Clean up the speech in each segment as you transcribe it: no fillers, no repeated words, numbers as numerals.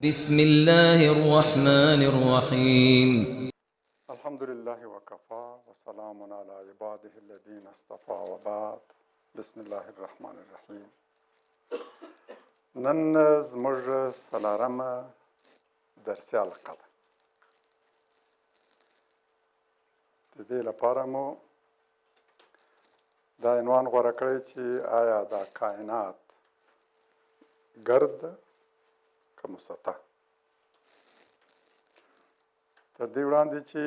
بسم الله الرحمن الرحيم. الحمد لله وكفى وسلام على عباده الذين اصطفى وبعد. بسم الله الرحمن الرحیم. نن زموږ څلورمه درسي حلقه ده. د دې لپاره مو دا عنوان غوره کړی چې آیا دا کائنات ګرد ده که مسطح. تر دې وړاندې چې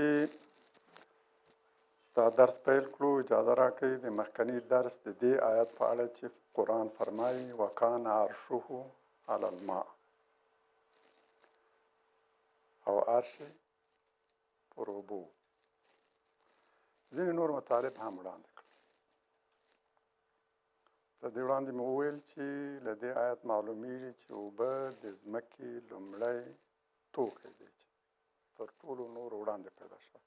دا درس پیل کړو اجازه راکړئ د مخکني درس د دې آیت په اړه چې قرآن فرمایي وکان عرشه علی الماء او عرش پر اوبو ځینې نور مطالب هم وړاندې کړل. تر دې وړاندې مې وویل چې له دې آیت معلومیږي چې اوبه د ځمکې لومړی توکی دی چې تر ټولو نور وړاندې پیدا شوی.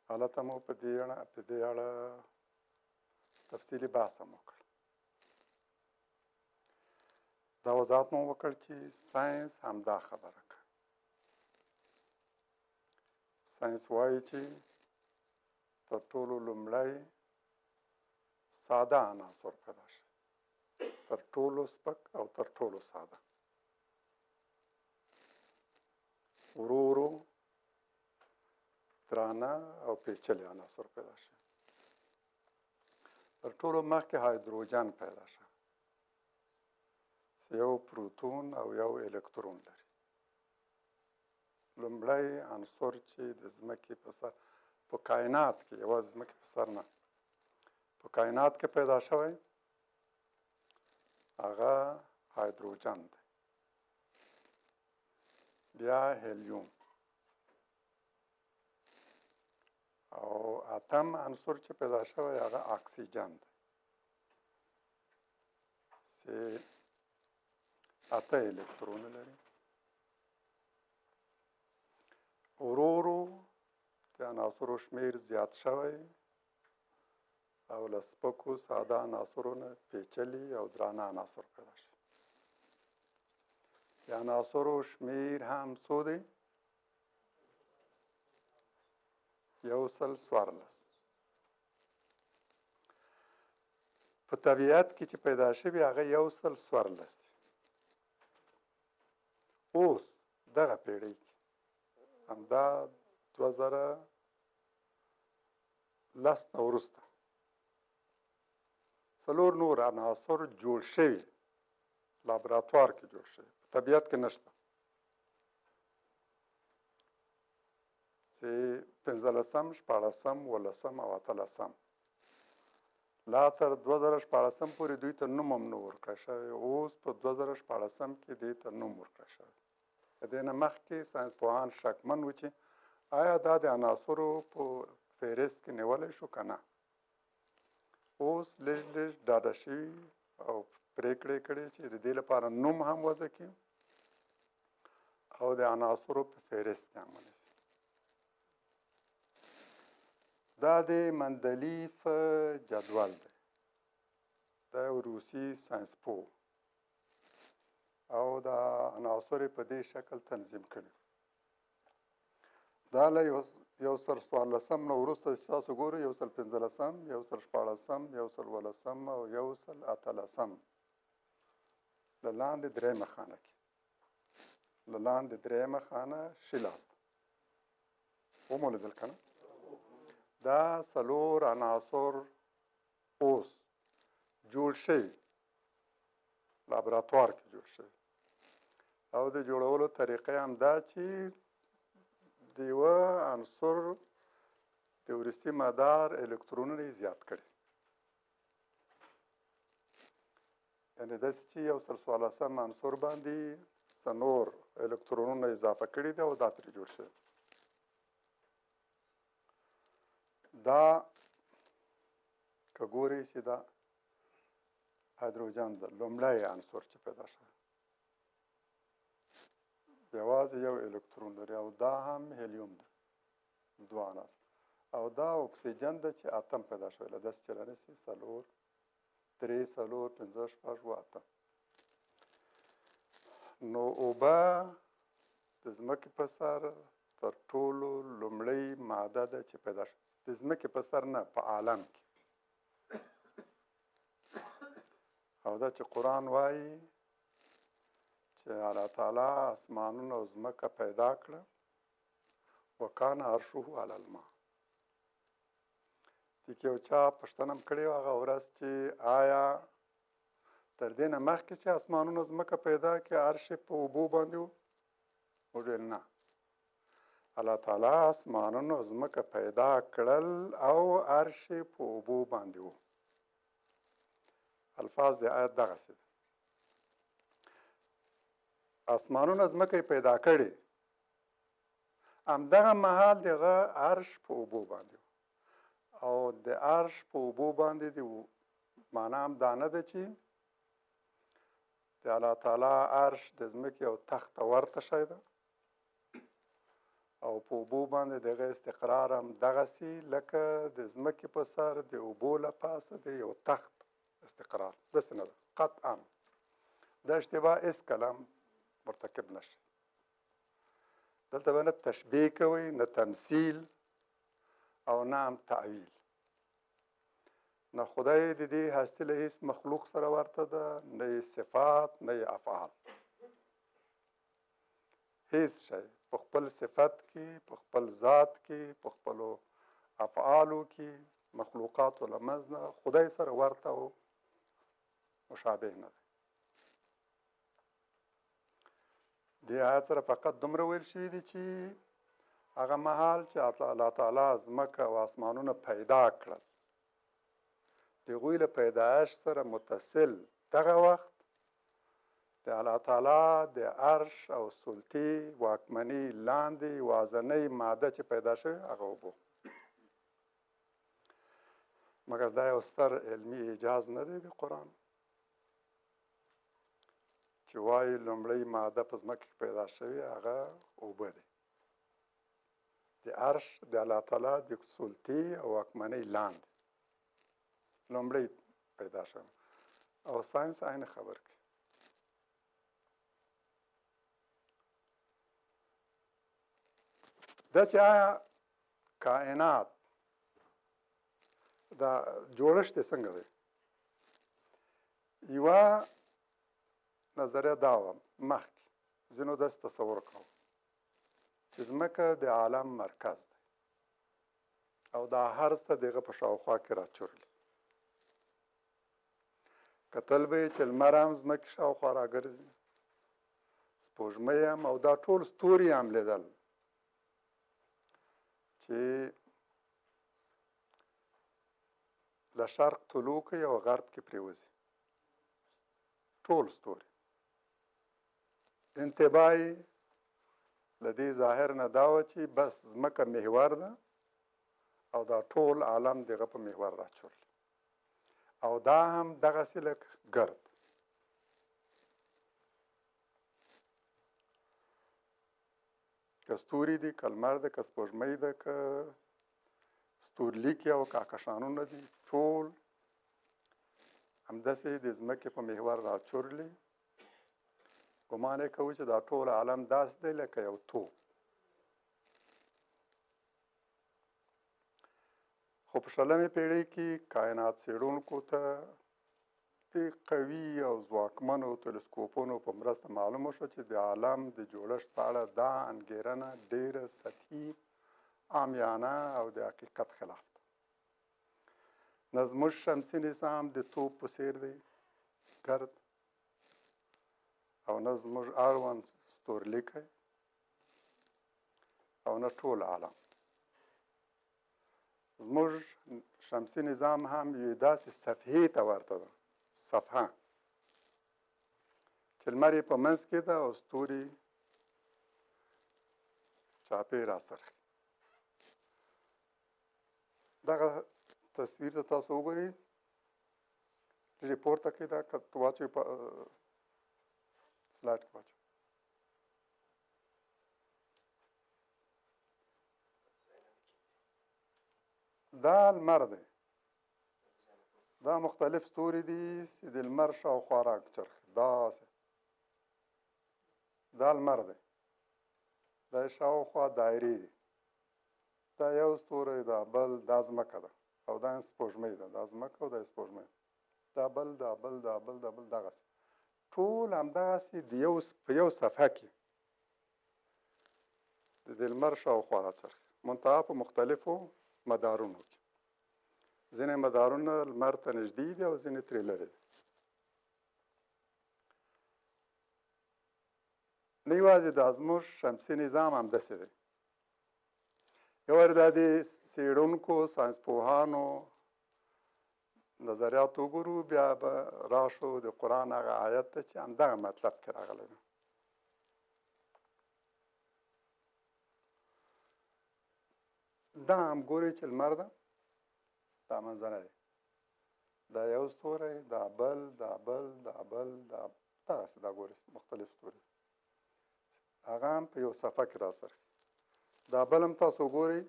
هلته مو په دې اړه تفصیلي بحث هم وکړ. دا وضاحت مو وکړ چې ساینس همدا خبره کوي. ساینس وایي چې تر ټولو لومړی ساده عناصر پیدا شي، تر ټولو سپک او تر ټولو ساده، ورو ورو درانه او پیچلي عناصر پیدا شي. تر ټولو مخکې هایدروجن پیدا شي، یو پروتون او یو الکترون لري. لومړی عنصر چې د ځمکې په سر په کائنات کې، یوازې ځمکې په سر نه، په کائنات کې پیدا شوی هغه هایدروجن دی. بیا هلیوم او اتم عنصر چې پیدا شوی هغه اکسیجن دی چې 8 الکترون لري. ورو ورو د عناصرو شمیر زیات شوی او له سپکو ساده عناصرو نه پیچلي او درانه عناصر پیدا شي. د عناصرو شمیر هم څو دی؟ 114. په طبیعت کې چې پیدا شوي هغه 114 دی. اوس دغه پیړۍ کې همدا 2010 نه وروسته 4 نور عناصر جوړ شوي، لابراتوار کې جوړ شوي، په طبیعت کې نشته، چې 15، 14، 15 او 18 لا تر 2014 پورې دوی ته نوم هم نه ورکړی شوی. اوس په 2014 کې دې ته نوم ورکړی شوی. د دې نه مخکې ساینسپوهان شکمن وو چې آیا دا د عناصرو په فهرست کې نیولی شو که نه. اوس لږ لږ ډاډه شوي او پرېکړې کړي چې د دې لپاره نوم هم وضع کړي او د عناصرو په فهرست کې هم ونیسي. دا د مندلیف جدول دی. دا یو روسي ساینسپوه او دا عناصر په دې شکل تنظیم کړي. دا له 114 نه وروسته چې تاسو ګورئ 115، 114، 115 او 118 له لاندې درېیمه خانه کې، له لاندې درېیمه خانه شیلاس ده. ومو لیدل که نه؟ دا 4 عناصر اوس جوړ شوي، لابراتوار کې جوړ شوي او د جوړولو طریقه هم دا چې د یوه عنصر د وروستي مدار الکترونونه یې زیات کړي. یعنې داسې چې 114 عنصر باندې څه نور الکترونونه اضافه کړي دي او دا ترې جوړ شوي. دا که ګورئ چې دا هایدروجن ده، لومړی عنصر چې پیدا شوی، یوازې یو الکترون لري او دا هم هلیوم ده، 2 عناصر. او دا اکسیجن ده چې اتم پیدا شوی، له داسې چې رانیسي 4، 3، 4، 5، 6 و 8. نو اوبه د ځمکې په سر تر ټولو لومړۍ ماده ده چې پیدا شوه. د ځمکې په سر نه، په عالم کې. او دا چې قرآن وایي چې الله تعالی اسمانونه او ځمکه پیدا کړه، وکانه عرشه علی الماء. دې کې یو چا پوښتنه هم کړې وه هغه ورځ چې آیا تر دې نه مخکې چې اسمانونه ځمکه پیدا کړي عرش یې په اوبو باندې و؟ وویل نه، الله تعالی اسمانونه او ځمکه پیدا کړل او عرش یې په اوبو باندې و. الفاظ د آیت دغسې ده. اسمانونه ځمکه یې پیدا کړي، همدغه مهال د هغه عرش په اوبو باندې و. او د عرش په اوبو باندې د معنا هم دا نه ده چې د الله تعالی عرش د ځمکې یو تخت ته ورته شی ده، او په اوبو باندې د هغه استقرار هم دغسې لکه د ځمکې په سر د اوبو له پاسه د یو تخت استقرار. داسې نه ده قطعا. دا اشتباه هېڅکله هم مرتکب نه شي. دلته به نه تشبیه کوئ، نه تمثیل، او نه هم تعویل. نه خدای د دې هستي له هېڅ مخلوق سره ورته ده، نه یې صفات، نه یې افعال. هېڅ شی په خپل صفت کې، په خپل ذات کې، په خپلو افعالو کې مخلوقاتو له منځ نه خدای سره ورته او مشابه نه دی. دې آیت سره فقط دومره ویل شوي دي چې هغه مهال چې الله تعالی ځمکه او اسمانونه پیدا کړل، د هغوی له پیدایش سره متصل دغه وخت د الله تعالی د عرش او سلطې واکمني لاندې یوازنۍ ماده چې پیدا شوې هغه اوبه. مګر دا یو ستر علمي اعجاز نه دی د قرآن چې وایي لومړۍ ماده په ځمکه کې پیدا شوې هغه اوبه دی. د عرش د الله تعالی د سلطې او واکمنۍ لاندې لومړی پیدا شوه. او ساینس عین خبر کوي. دا چې آیا کائنات دا جوړښت یې څنګه دی؟ یوه نظریه دا وه مخکې ځینو داسې تصور کوو چې ځمکه د عالم مرکز دی او دا هر څه د هغه په شاوخوا کې راچورلي. کتل به یې چې لمر هم ځمکې شاوخوا راګرځي، سپوږمۍ هم، او دا ټول ستوري هم لیدل چې له شرق طلوع کوي او غرب کې پرېوځي. ټول ستوري انتباه یې له دې ظاهر نه دا وه چې بس ځمکه محور ده او دا ټول عالم د هغه په محور راچورلي، او دا هم دغسې لکه ګرد. که ستوري دي، که لمر ده، که سپوږمۍ ده، که ستورلیکې او کهکشانونه دي، ټول همداسې د ځمکې په محور راچورلي. ګمان یې کوو چې دا ټول عالم داسې دی لکه یو توپ. خو په شلمې پېړۍ کې کائنات څېړونکو ته د قوي او ځواکمنو تلسکوپونو په مرسته معلومه شوه چې د عالم د جوړښت په اړه دا انګېرنه ډېره سطحي، عامیانه او د حقیقت خلاف ده. نه زموږ شمسي نظام د توپ په څېر دی ګرد، او نه زموږ اړوند ستورلیکی، او نه ټول عالم. زموږ شمسي نظام هم یوې داسې صفحې ته ورته ده، صفحه چې لمر یې په منځ کې ده او ستوري چاپې راڅرخي. دغه تصویر ته تاسو وګورئ، لږ پورته کړئ، دا که واچوئ په سلایډ کې واچوئ. دا لمر دی، دا مختلف ستوري دي چې د لمر شاوخوا راچرخي. داسې دا لمر دی، دا شاوخوا دایرې دي، دا یو ستوری، دا بل، دا ځمکه ده او دا سپوږمۍ ده، دا ځمکه او دا سپوږمۍ، دا بل، دا بل، دا بل، دا بل، دغسې ټول همدغسې په یو صفحه کې د دې لمر شاوخوا راڅرخي، منتها په مختلفو مدارونو کې. ځینې مدارونه لمر ته نږدې دي او ځینې ترې لرې دي. نه یوازې دا زموږ شمسي نظام همداسې دی، یو وارې دا د څېړونکو ساینسپوهانو نظریات وګورو، بیا به راشو د قرآن هغه آیت ته چې همدغه مطلب کې راغلی دی. دا هم ګورئ چې لمر ده، دا منځنی دی، دا یو ستوری، دا بل، دا بل، دا بل، دا دغسې دا ګورئ مختلف ستوري، هغه هم په یو صفحه کې راڅرخي. دا بل هم تاسو ګورئ،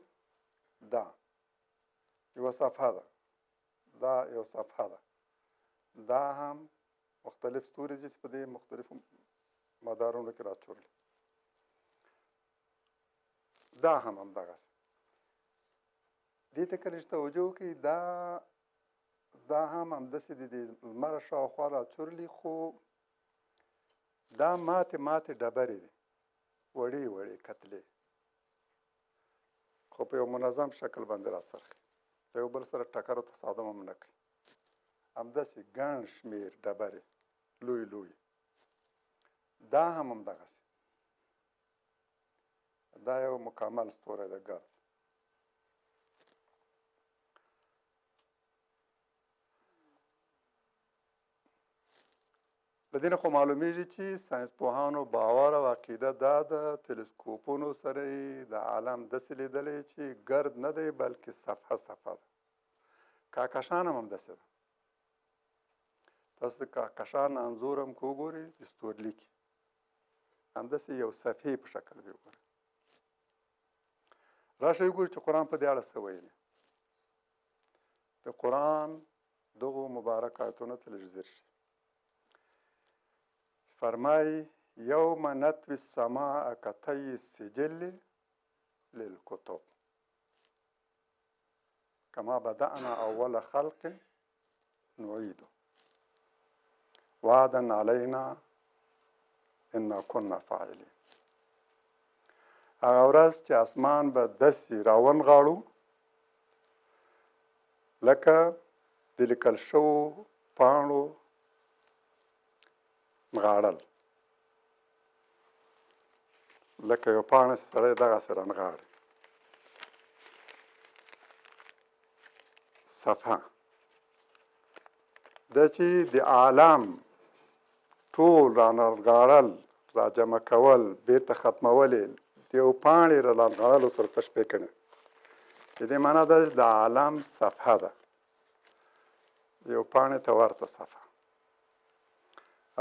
دا یوه صفحه ده، دا یو صفحه ده، دا هم مختلف ستوري دي چې په دې مختلفو مدارونو کې راچورلي، دا هم همدغسې. دې ته کله چې توجه وکړئ، دا هم همداسې د لمر شاوخوا راچورلي، خو دا ماتې ماتې ډبرې دي، وړې وړې کتلې، خو په یو منظم شکل باندې راڅرخي، د یو بل سره ټکر او تصادم هم نه کوي. همداسې ګڼ شمېر ډبرې لوی لوی، دا هم همدغسې، دا یو مکمل ستوری ده ګرد. له دې نه خو معلومیږي چې ساینسپوهانو باور او عقیده دا ده، تلسکوپونو سره یې د عالم داسې لیدلی چې ګرد نه دی بلکې صفحه صفحه ده. کهکشان هم همداسې ده، تاسو د کهکشان انځور هم که وګورئ د ستورلیکي همداسې یو صفحې په شکل به وګورئ. راشئ وګورئ چې قرآن په دې اړه څه ویلي. د قرآن دغو مبارک آیتونو ته لږ ځیر شي. فرمایي یوم نطوی السماء کطی السجل للکتب کما بدأنا اول خلق نعیده وعدا علینا انا کنا فاعلین. هغه ورځ چې اسمان به داسې راونغاړو لکه د لیکل شوو پاڼو نغاړل، لکه یو پاڼه چې سړی دغسې رانغاړي. صفحه دا چې د عالم ټول رانغاړل، راجمع کول، بیرته ختمولې، د یو پاڼې رانغاړلو سره تشبیه کړي. د دې معنا ده چې د عالم صفحه ده، د یو پاڼې ته ورته صفحه،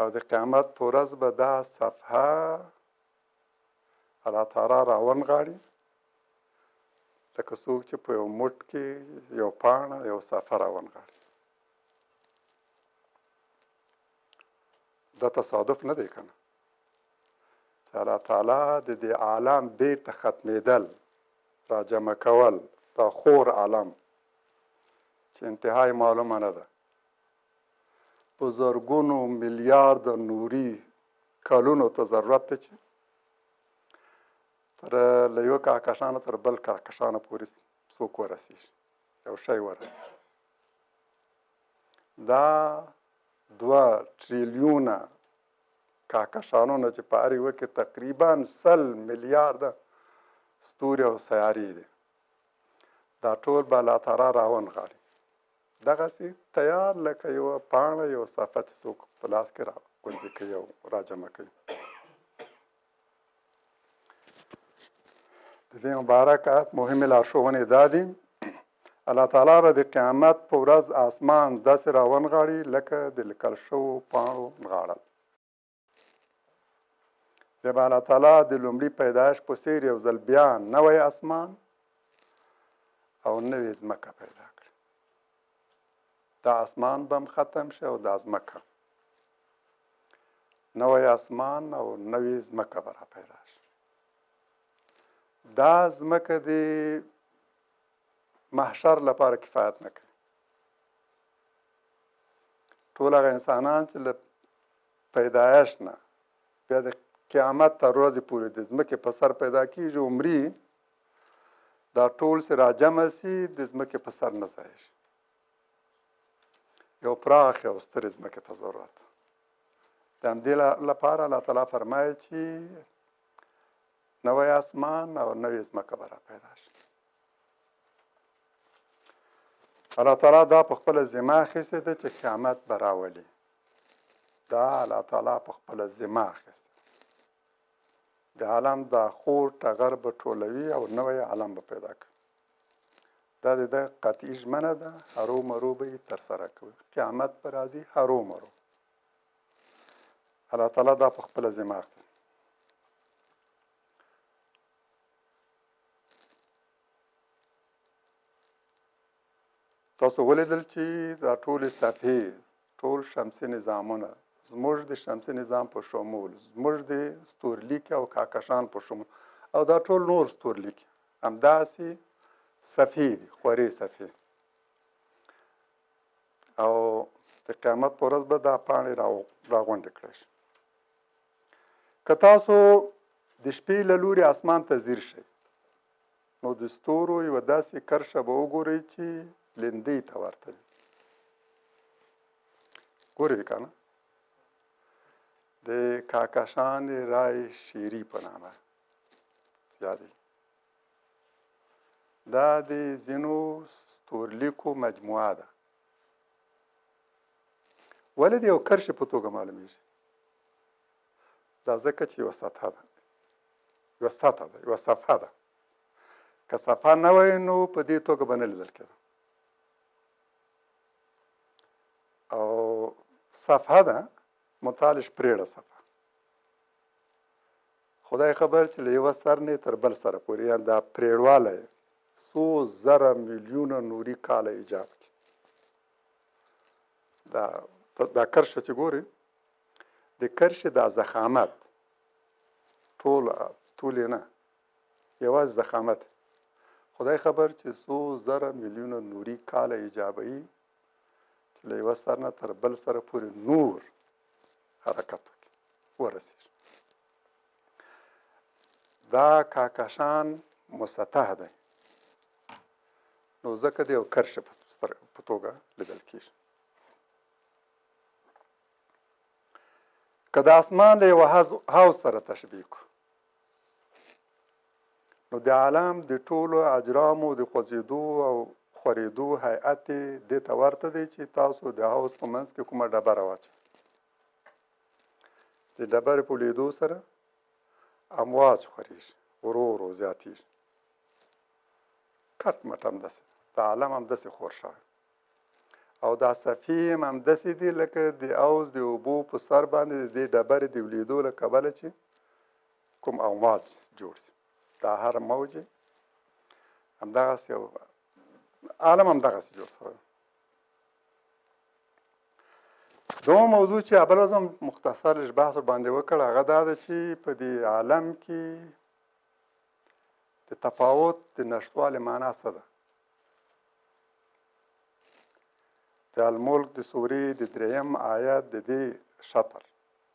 او د قیامت په ورځ به دا صفحه الله تعالی راونغاړي لکه څوک چې په یو موټ کې یو پاڼه یو صفحه راونغاړي. دا تصادف نه دی که نه، چې الله تعالی د دې عالم بیرته ختمېدل، راجمع کول، دا خور عالم چې انتهای معلومه نه ده، په زرګونو میلیارد نوري کلونو ته ضرورت دی چې تر له یو کهکشانه تر بل کهکشانه پورې څوک ورسېږي، یو شی ورسېږي. دا 2 ټریلیونه کهکشانونه چې په هر یوه کې تقریبا 100 میلیارده ستوري او سیارې دي، دا ټول به الله تعالی راونغاړي دغسې تیار لکه یوه پاڼه یو صفحه چې څوک په لاس کې راګونځې کوي او راجمع کوي. د دې مبارک آیت مهمې لارښوونې دا دي: الله تعالی به د قیامت په ورځ اسمان داسې راونغاړي لکه د لیکل شوو پاڼو نغاړل. بیا به الله تعالی د لومړي پیدایش په څېر یو ځل بیا نوی اسمان او نوې ځمکه پیدا کړي. دا اسمان به هم ختم شي او دا ځمکه. نوی اسمان او نوی ځمکه به را پیدا شي. دا ځمکه د محشر لپاره کفایت نه کوي. ټول هغه انسانان چې له پیدایش نه بیا د قیامت تر ورځې پورې د ځمکې په سر پیدا کېږي عمري، دا ټول چې راجمع سي د ځمکې په سر نه ځای شي. یو پراخې او سترې ځمکې ته ضرورت. د همدې لپاره الله تعالی فرمایي چې نوی اسمان او نوې ځمکه به را پیدا شي. الله تعالی دا په خپله ذمه اخیستې ده چې قیامت به راولي. دا الله تعالی په خپله ذمه اخیستې. د عالم دا خور ټغر به ټولوي او نوی عالم به پیدا کوي. دا د ده قطعي ژمنه ده، هرومرو به یې ترسره کوي. قیامت به راځي هرومرو. الله تعالی دا په خپله ذمه اخیستې. تاسو ولیدل چې دا ټولې صفحې، ټول شمسي نظامونه زموږ د شمسي نظام په شمول، زموږ د ستورلیک او کهکشان په شمول او دا ټول نور ستورلیک همداسې صفحې دي، خورې صفحې. او د قیامت په ورځ به دا پاڼې راغونډې کړی شي. که تاسو د شپې له لوري اسمان ته ځیر شئ نو د ستورو یوه داسې کرښه به وګورئ چې لیندۍ ته ورته وي. ګورئ که نه؟ د کهکشان رای شیری په نامه یادوي. دا د ځینو ستورلیکو مجموعه ده. ولې د یو کرښې په توګه معلومیږي؟ دا ځکه چې یوه سطحه ده، یوه سطحه ده، یوه صفحه ده. که صفحه نه وای نو په دې توګه به نه لیدل کېده. او صفحه ده مطالش پرېړه صفحه. خدای خبر چې له یوه سر نه تر بل سره پورې، یعنې دا پرېړوالی 100,000 میلیونه نوري کاله ایجاب کړي. دا کرښه چې ګورئ، د کرښې دا ضخامت ټول یې نه، یوازې ضخامت خدای خبر چې 100,000 میلیونه نوري کاله ایجابوي چې له یوه سر نه تر بل سره پورې نور حرکت وکړي، ورسېږي. دا کهکشان مسطح دی، نو ځکه د یو کرښې په توګه لیدل کېږي. که د اسمان له یوه حوض سره تشبیه کړو نو د عالم د ټولو اجرامو د خوځېدو او خورېدو هیئت یې دې ته ورته دی چې تاسو د حوض په منځ کې کومه ډبره واچوئ. د ډبرې په لیدو سره امواج خورېږي، ورو ورو زیاتېږي. کټ مټ همداسې د عالم همداسې خور شوی. او دا صفحې هم همداسې دي لکه د حوض د اوبو په سر باندې د دې ډبرې د لیدو له کبله چې کوم امواج جوړ شي. دا هر موج همدغسې عالم همدغسې جوړ شوی. دوم موضوع چې بله ورځ هم مختصر لږ بحث ورباندې وکړ، هغه دا ده چې په دې عالم کې د تفاوت د نشتوالي معنا څه ده. د الملک د سورې د 3 آیت د دې شطر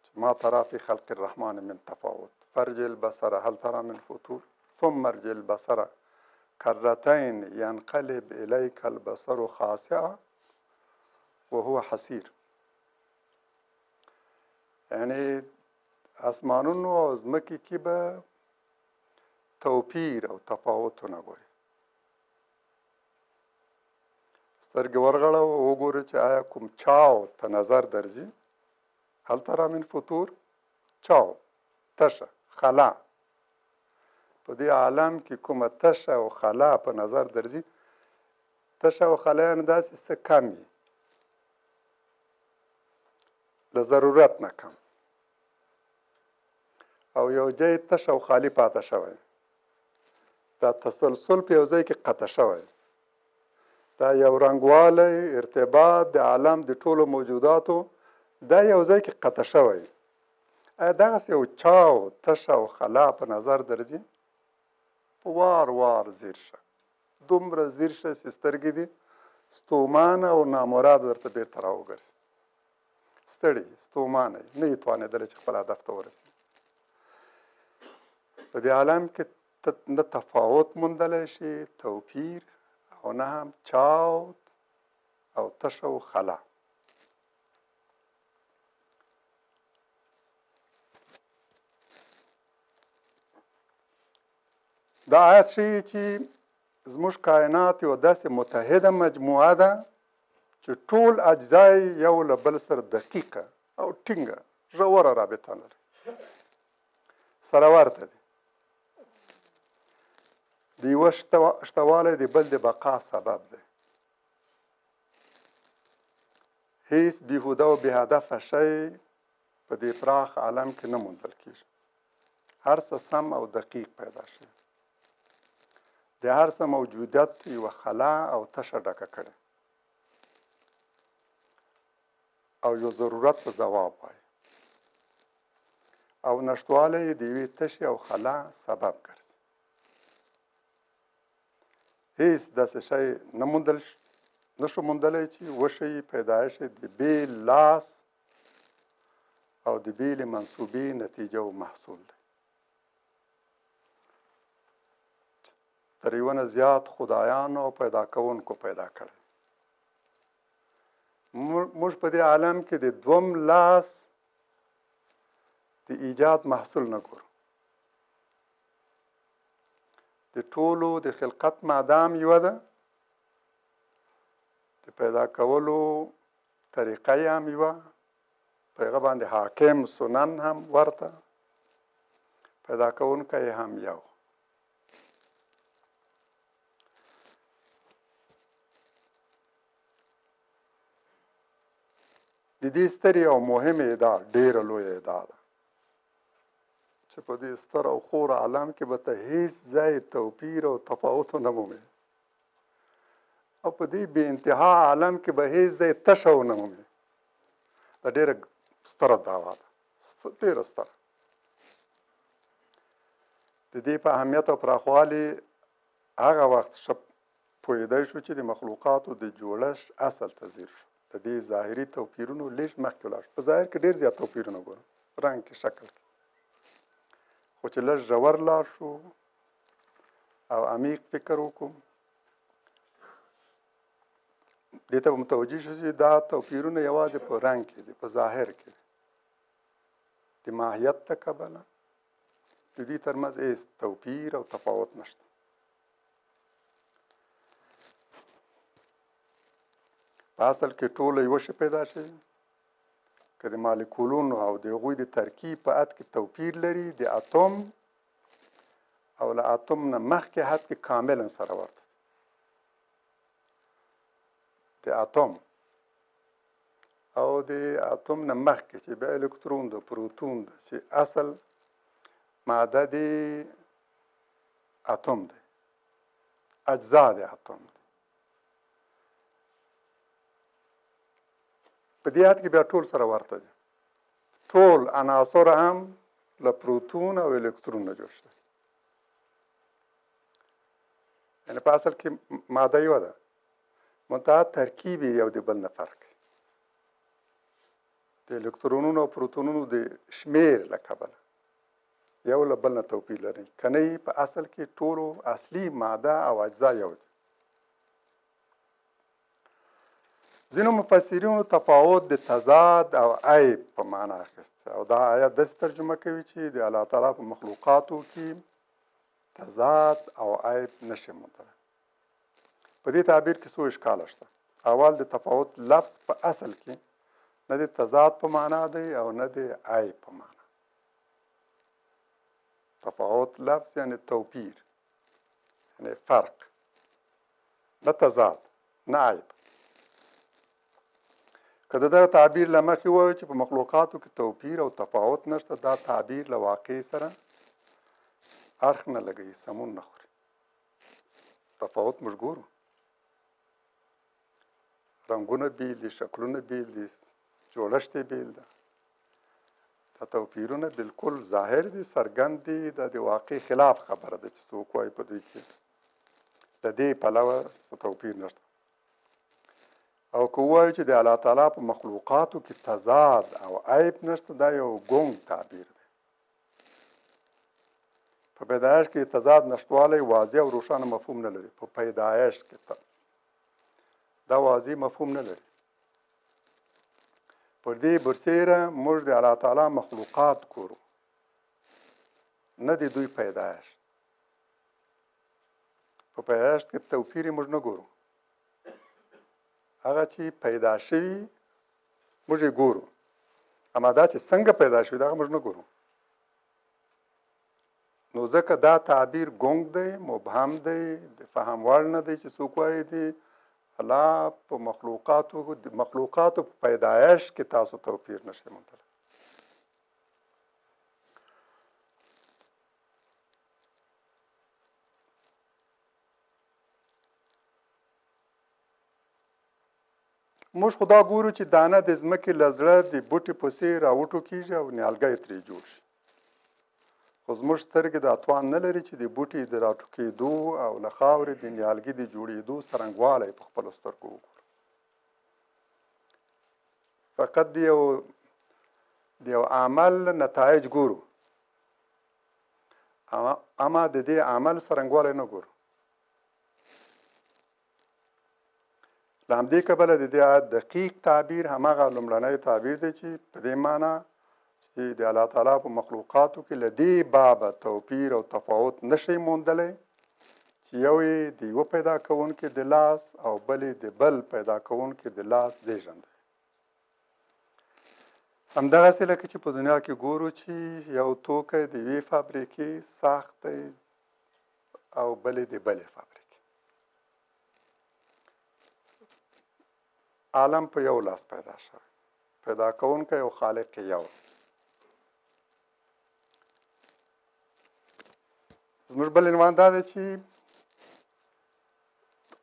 چې ما ترى في خلق الرحمن من تفاوت فرجع البصر هل ترى من فطور ثم ارجع البصر کرتين ينقلب إليك البصر خاسئا وهو حسير. یعنی اسمانونو او ځمکې کې به توپیر او تفاوت ونه ګوري. سترګې ورغړه او وګورې چې آیا کوم چاو ته نظر درځي. هل ترى من فطور، چاو، تشه، خلا. په دې عالم کې کومه تشه او خلا په نظر درځي. تشه او خلا یعنې داسې څه کم وي، له ضرورت نه کم، او یو ځای تش او خالی پاته شوی. دا تسلسل په یو ځای کې قطع شوی. دا یو رنګوالی ارتباط د عالم د ټولو موجوداتو دا یو ځای کې قطع شوی. آیا دغسې یو چاو تشه او خلا په نظر درځي؟ په وار وار ځیر شه، دومره ځیر شه چې سترګې دې ستومانه او نامراده درته بېرته راوګرځي. ستړی ستومانه نه یې توانېدلی چې خپل هدف ته ورسېږي. په دې عالم کې نه تفاوت موندلی شي، توپیر، او نه هم چاود او تشه و خلا. دا آیت ښیي چې زموږ کائنات یوه داسې متحده مجموعه ده چې ټول اجزا یو له بل سره دقیقه او ټینګه ژوره رابطه لري، سره ورته دي. د یوه شتوالی د بل د بقا سبب دی. هیڅ بیهوده او بې هدفه شی په دې پراخ عالم کې نه موندل کېږي. هر څه سم او دقیق پیدا شي. د هر څه موجودیت یوه خلا او تشه ډکه کړې او یو ضرورت ته ځواب وایي، او نشتوالی یې د یوې تشې او خلا سبب ګرځي. هیڅ داسې شی نشو موندلی چې وښیي پیدایش د بېل لاس او د بېلې منصوبې نتیجه او محصول دی. تر یوه نه زیات خدایانو او پیدا کوونکو پیدا کړی. موږ په دې عالم کې د دوم لاس د ایجاد محصول نه ګورو. د ټولو د خلقت مادام یوه ده، د پیدا کولو طریقه یې هم یوه، په هغه باندې حاکم سنن هم ورته، پیدا کوونکی یې هم یو. د دې سترې او مهمې ادعا ډېره لویه ادعا ده چې په دې ستر او خور عالم کې به ته هیڅ ځای توپیر او تفاوت ونه مومې، او په دې بې انتها عالم کې به هیڅ ځای تشه ونه مومې. دا ډېره ستره دعوا ده، ډېره ستره. د دې په اهمیت او پراخوالي هغه وخت ښه پوهېدی شو چې د مخلوقاتو د جوړښت اصل ته ځیر شو. د دې ظاهري توپیرونو لږ مخکې ولاړ شو. په ظاهر کې ډېر زیات توپیرونه ګورو، رنګ کې، شکل کې، خو چې لږ ژور لاړ شو او عمیق فکر وکړو، دې ته به متوجه شو چې دا توپیرونه یوازې په رنګ کې دي، په ظاهر کې دي. د ماهیت ته کبله د دوی ترمنځ هېڅ توپیر او تفاوت نشته. په اصل کې ټوله یوه شی پیدا شوي، که د مالیکولونو او د هغوی د ترکیب په حد کې توپیر لري، د اتوم او له اتوم نه مخکې حد کې کاملا سره ورته. د اتوم او د اتوم نه مخکې چې بیا الکترون ده، پروتون ده، چې اصل ماده د اتوم دی، اجزا د اتوم دی. په دې حد کې بیا ټول سره ورته دي. ټول عناصر هم له پروتون او الکترون نه جوړ شوي. یعنې په اصل کې ماده یوه ده، منتها ترکیب یې یو د بل نه فرق کوي. د الکترونونو او پروتونونو د شمېر له کبله یو له بل نه توپیر لري، که نه په اصل کې ټولو اصلي ماده او اجزا یو دي. ځینو مفسرینو تفاوت د تضاد او عیب په معنا اخیسته، او دا آیت داسې ترجمه کوي چې د الله تعالی په مخلوقاتو کې تضاد او عیب نشي موندلی. په دې تعبیر کې څو اشکاله شته. اول، د تفاوت لفظ په اصل کې نه د تضاد په معنا دی او نه د عیب په معنا. تفاوت لفظ یعنی توپیر، یعنی فرق، نه تضاد، نه عیب. که د دغه تعبیر له مخې ووایو چې په مخلوقاتو کې توپیر او تفاوت نشته، دا تعبیر له واقع سره اړخ نه لګوي، سمون نه خوري. تفاوت موږ ګورو، رنګونه بیل دي، شکلونه بیل دي، جوړښت یې بیل ده، دا توپیرونه بالکل ظاهر دي، څرګند دي، د واقع خلاف خبره ده چې څوک وایي په دوی کې د دې پلوه څه توپیر نشته. او که ووایو چې د الله تعالی په مخلوقاتو کې تضاد او عیب نشته، دا یو ګونګ تعبیر دی. په پیدایش کې تضاد نشتوالی واضح او روښانه مفهوم نه لري. په پیدایش کې دا واضح مفهوم نه لري. پر دې برسیره موږ د الله تعالی مخلوقات ګورو، نه د دوی پیدایش. په پیدایش کې توپیر موږ نه ګورو. هغه چې پیدا شوي موږ یې ګورو، اما دا چې څنګه پیدا شوي دا موږ نه ګورو. نو ځکه دا تعبیر ګونګ دی، مبهم دی، د فهم وړ نه دی چې څوک وایي دی الله په مخلوقاتو په پیدایش کې تاسو توپیر نشئ موندلی. موږ خو دا ګورو چې دانه د ځمکې له زړه د بوټي په څېر راوټوکېږي او نیالګی ترې جوړ شي. خو زموږ سترګې دا توان نه لري چې د بوټي د راټوکېدو او له خاورې د نیالګي د جوړېدو څرنګوالی په خپلو سترګو وګورو. فقط د یو عمل نتایج ګورو، اما د دې عمل څرنګوالی نه ګورو. له همدې کبله د دې دقیق تعبیر هماغه لومړنی تعبیر دی چې په دې معنا چې د الله تعالی په مخلوقاتو کې له دې بابه توپیر او تفاوت نشئ موندلی چې یو یې د یوه پیدا کوونکي د لاس او بل یې د بل پیدا کوونکي د لاس زېږنده. همدغسې لکه چې په دنیا کې ګورو چې یو توکی د یوې فابریکې ساخت دی او بل یې د بلې فابریکې. عالم په یو لاس پیدا شوی، پیدا کوونکی او خالق یو. زموږ بل عنوان دا دی چې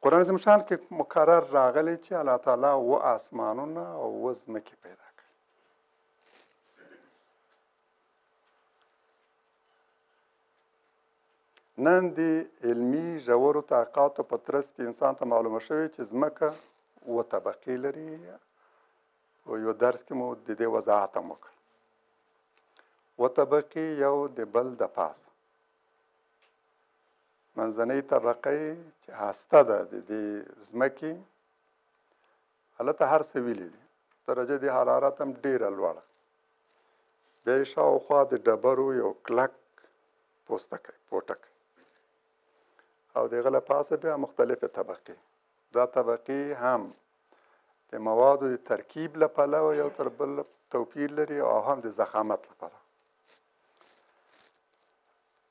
قرآن عظیم شان کې مکرر راغلی چې الله تعالی اووه آسمانونه او اووه ځمکې پیدا کړي. نن د علمي ژورو تحقیقاتو په ترڅ کې انسان ته معلومه شوې چې ځمکه اووه طبقې لري. په یو درس کې مو د دې وضاحت هم وکړ. اووه طبقې یو د بل د پاسه. منځنۍ طبقه چې هسته ده د دې ځمکې، هلته هر څه ویلي دي، درجه د حرارت هم ډېره لوړه. بیا یې شاوخوا د ډبرو یو کلک پوټکی او د هغه له پاسه بیا مختلفې طبقې. دا طبقې هم د موادو د ترکیب له پلوه یو تر بل توپیر لري او هم د ضخامت لپاره.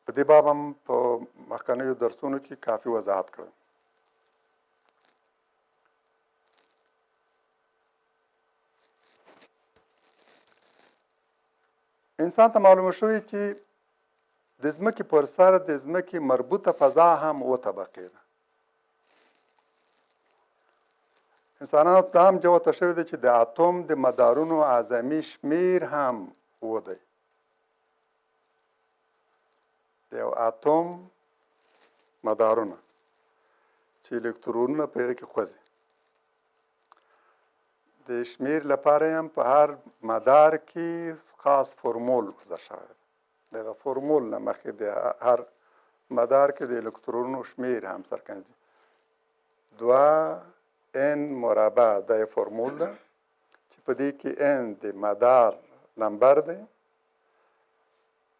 په دې باب هم په مخکنیو درسونو کې کافي وضاحت کړم. انسان ته معلومه شوې چې د ځمکې پر سر د ځمکې مربوطه فضا هم اووه طبقې ده. انسانانو ته هم جوته شوې ده چې د اتوم د مدارونو اعظمي شمیر هم اووه دی. د یو اتوم مدارونه چې الکترونونه په هغې کې خوځي، د شمیر لپاره هم په هر مدار کې خاص فرمول وضع شوی دی. دغه فرمول نه مخکې د هر مدار کې د الکترونونو شمیر هم څرګندوي. 2n مربع دا یې فرمول ده چې په دې کې n د مدار نمبر دی.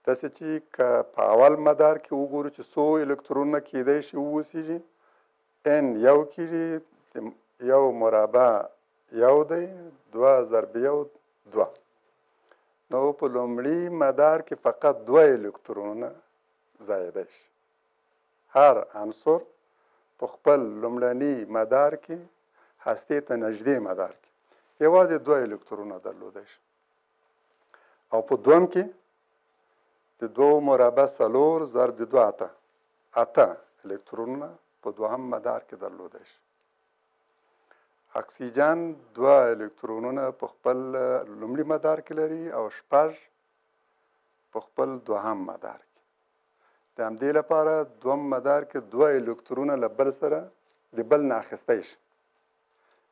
داسې چې که په اول مدار کې وګورو چې څو الکترونونه کیدای شي واوسیږي، n یو کیږي، یو مربع یو دی، 2 ضرب یو 2. نو په لومړي مدار کې فقط 2 الکترونونه زایده شي. هر عنصر په خپل لومړني مدار کې هستې ته نږدې مدار کې یوازې 2 الکترونه درلودی شي. او په دوم کې د 2 مربع 4 ضرب 2 8 الکترونونه په دوهم مدار کې درلودی شي. اکسیجن 2 الکترونونه په خپل لومړي مدار کې لري او 6 په خپل دوهم مدار کې. د همدې لپاره دوم مدار کې دوه الکترونه له بل سره د بل نه اخیستی شي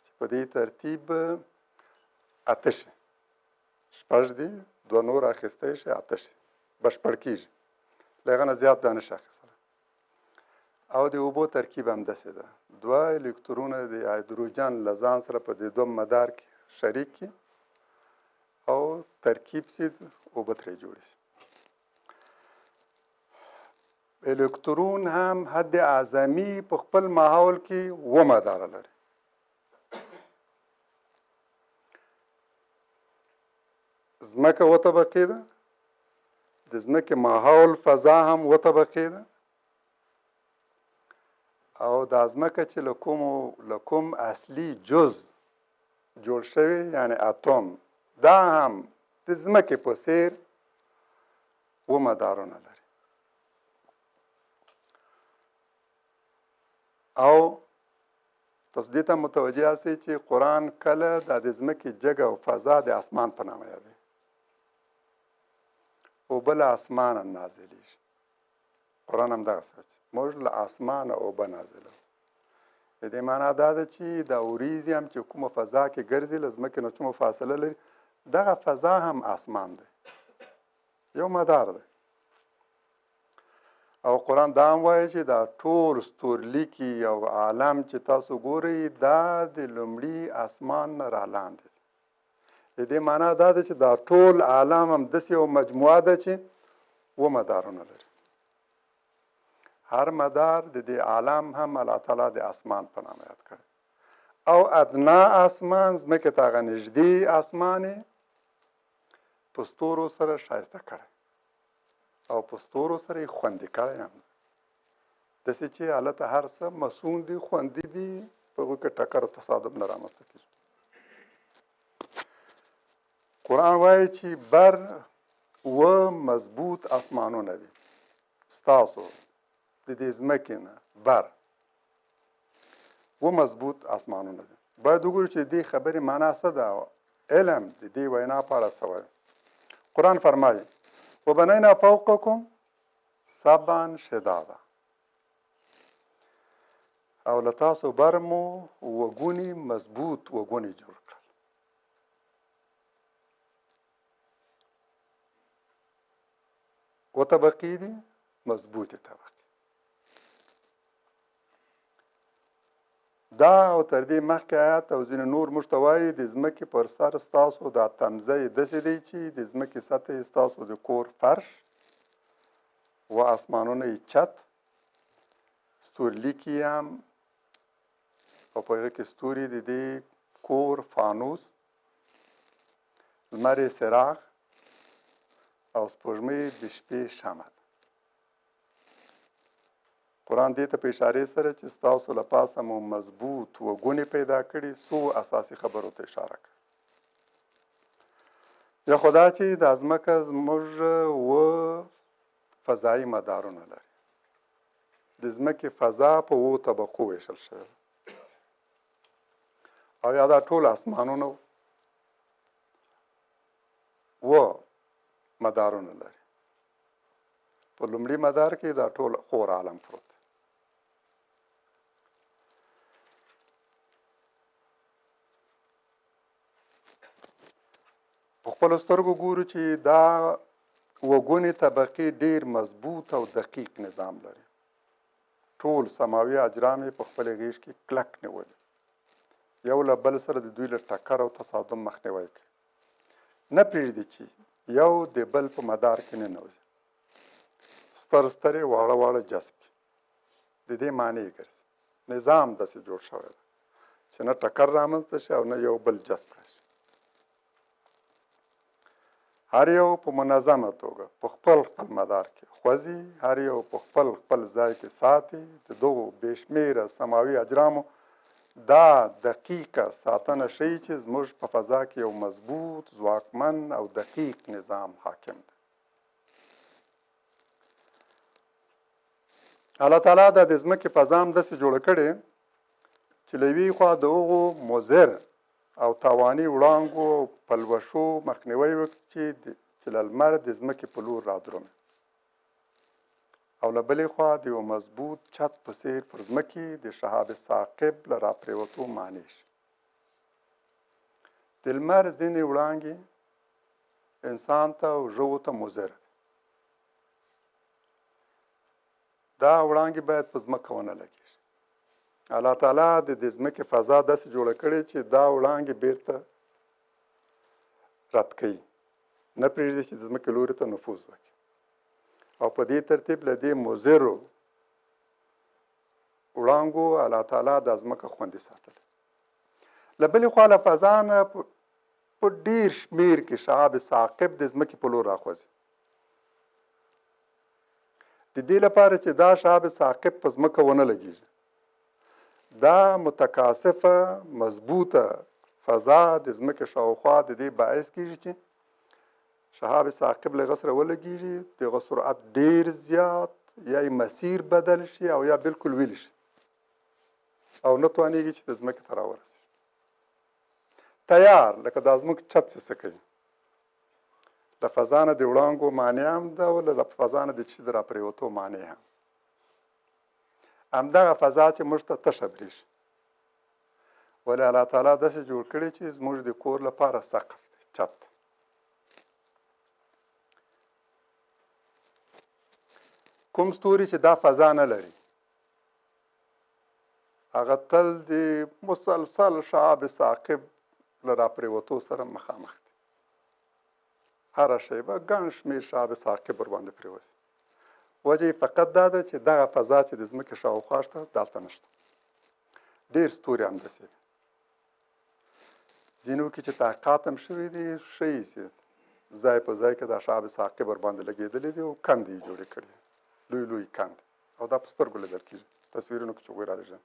چې په دې ترتیب اته شي. شپږ دي، دوه نور اخیستی شي، اته شي، بشپړ کېږي. له هغه نه زیات دا نشي اخیستلی. او د اوبو ترکیب همداسې ده. دوه الکترونه د هایدروجن له ځان سره په دې دوم مدار کې شریک کړي او ترکیب سي اوبه ترې جوړې شي. الکترون هم حد اعظمي په خپل ماحول کې اوه مداره لري. ځمکه اوه طبقې ده، د ځمکې ماحول فضا هم اوه طبقې ده، او دا ځمکه چې له کوم اصلي جز جوړ شوی یعنی اتوم، دا هم د ځمکې په څیر اوه مدارونه لري. او تاسو دې ته متوجه یاستئ چې قرآن کله د ځمکې جګه او فضا د اسمان په نامه یادوي. اوبه له اسمانه نازلیږي. قرآن همدغسې وایي چې موږ له اسمانه اوبه نازلوو. د دې معنا دا ده چې دا وریځې هم چې کومه فضا کې ګرځي له ځمکې نه څومره فاصله لري، دغه فضا هم اسمان دی، یو مدار دی. او قرآن دا هم وایي چې دا ټول ستورلیکي او عالم چې تاسو ګورئ دا د لومړي اسمان نه رالاندې دی. د دې معنا دا ده چې دا ټول عالم هم داسې یو مجموعه ده چې اوه مدارونه لري. هر مدار د دې عالم هم الله تعالی د اسمان په نامه یاد کړی. او ادنا اسمان ځمکې ته هغه نږدې اسمان یې په ستورو سره ښایسته کړی او په ستورو سره یې خوندي کړی هم. داسې چې هلته هر څه مسون دي، خوندي دي، په هغو کې ټکر او تصادم نه رامنځته کېږي. قرآن وایي چې بر اوه مضبوط اسمانونه دي ستاسو د دې ځمکې نه بر اوه مضبوط اسمانونه دي. باید وګورو چې د دې خبرې معنا څه ده، علم د دې وینا په اړه څه وایي. قرآن فرمایي وبنینا فوقکم سبعا شدادا، او له تاسو بر مو وګونې مضبوط وګونې جوړ کړل. اوه طبقې دي، مضبوطې طبقې. دا او تر دې مخکې آیات او ځینې نور موږ ته وایي د ځمکې پر سر ستاسو دا تمځه یې داسې دی چې د ځمکې سطح یې ستاسو د کور فرش و اسمانونه یې چت، ستورلیکي هم او په هغه کې ستوري د دې کور فانوس، لمر یې څراغ او سپوږمۍ د شپې شمع ده. قرآن دې ته په اشارې سره چې ستاسو له پاسه مو مضبوط وګونې پیدا کړي څو اساسي خبرو ته اشاره کوي. یا خو دا چې دا ځمکه زموږ اوه فضایي مدارونه لري. د ځمکې فضا په اوو طبقو ویشل شوې ده، او یا دا ټول اسمانونه اوه مدارونه لري. په لومړي مدار کې دا ټول خور عالم پروت دی. په خپلو سترګو ګورو چې دا وګونې طبقې ډېر مضبوط او دقیق نظام لري. ټول سماوي اجرام یې په خپلې غېږ کې کلک نیولي، یو له بل سره د دوی له ټکر او تصادم مخنیوی کوي. نه پرېږدي چې یو د بل په مدار کې ننوځي. ستر سترې واړه واړه جذب کړي. د دې معنی یې ګرځي. نظام داسې جوړ شوی ده چې نه ټکر رامنځته شي او نه یو بل جذب راشي. هر یو په منظمه توګه په خپل مدار کې خوځي، هر یو په خپل ځای کې ساتي. د دغو بې شمېره سماوي اجرامو دا دقیقه ساتنه ښیي چې زموږ په فضا کې یو مضبوط، ځواکمن او دقیق نظام حاکم دی. الله تعالی دا د ځمکې فضا هم داسې جوړه کړې چې له یوې خوا د هغو مضر او تاواني وړانګو او پلوشو مخنیوی وکړي چې چې له لمر د ځمکې په لور رادرومي او له بلې خوا د یو مضبوط چت په څېر پر ځمکې د شهاب ثاقب له راپرېوتو معنی شي. د لمر ځینې وړانګې انسان ته او ژوو ته مضر دي. دا وړانګې باید په ځمکه ونه لګېږي. الله تعالی د دې ځمکې فضا داسې جوړه کړې چې دا وړانګې بیرته رد کوي، نه پرېږدي چې د ځمکې لوري ته نفوذ وکړي او په دې ترتیب له دې مضرو وړانګو الله تعالی دا ځمکه خوندي ساتله. له بلې خوا له فضا نه په ډېر شمېر کې شهاب ثاقب د ځمکې په لور راخوځي. د دې لپاره چې دا شهاب ثاقب په ځمکه ونه لګېږي، دا متکاثفه مضبوطه فضا د ځمکې شاوخوا د دې باعث کېږي چې شهاب ثاقب له هغه سره ولګېږي، د هغه سرعت ډېر زیات یا یې مسیر بدل شي او یا بلکل ویلې شي او نه توانېږي چې د ځمکې ته راورسېږي. تیار لکه دا زموږ چت چې څه کوي، له فضا نه د وړانګو معنی هم ده او له فضا نه د چې د راپرېوتو معنی هم. همدغه فضا چې موږ ته تشه برېښي، ولې الله تعالی داسې جوړ کړی چې زموږ د کور لپاره سقف دی، چت دی. کوم ستوري چې دا فضا نه لري، هغه تل د مسلسل شهاب ثاقب له راپرېوتو سره مخامخ دي. هره شیبه ګڼ شمېر شهاب ثاقب ورباندې پرېوځي. وجه یې فقط دا ده چې دغه فضا چې د ځمکې شاوخوا شته دلته نشته. ډېر ستوري همداسې دي. ځینو کې چې تحقیقات هم شوي دي ښیي چې ځای په ځای کې دا شهاب ثاقب ورباندې لګېدلي دي او کندې یې جوړې کړي، لوی لوی کندې، او دا په سترګو لیدل کېږي، تصویرونو کې چې وګورئ رالېږم.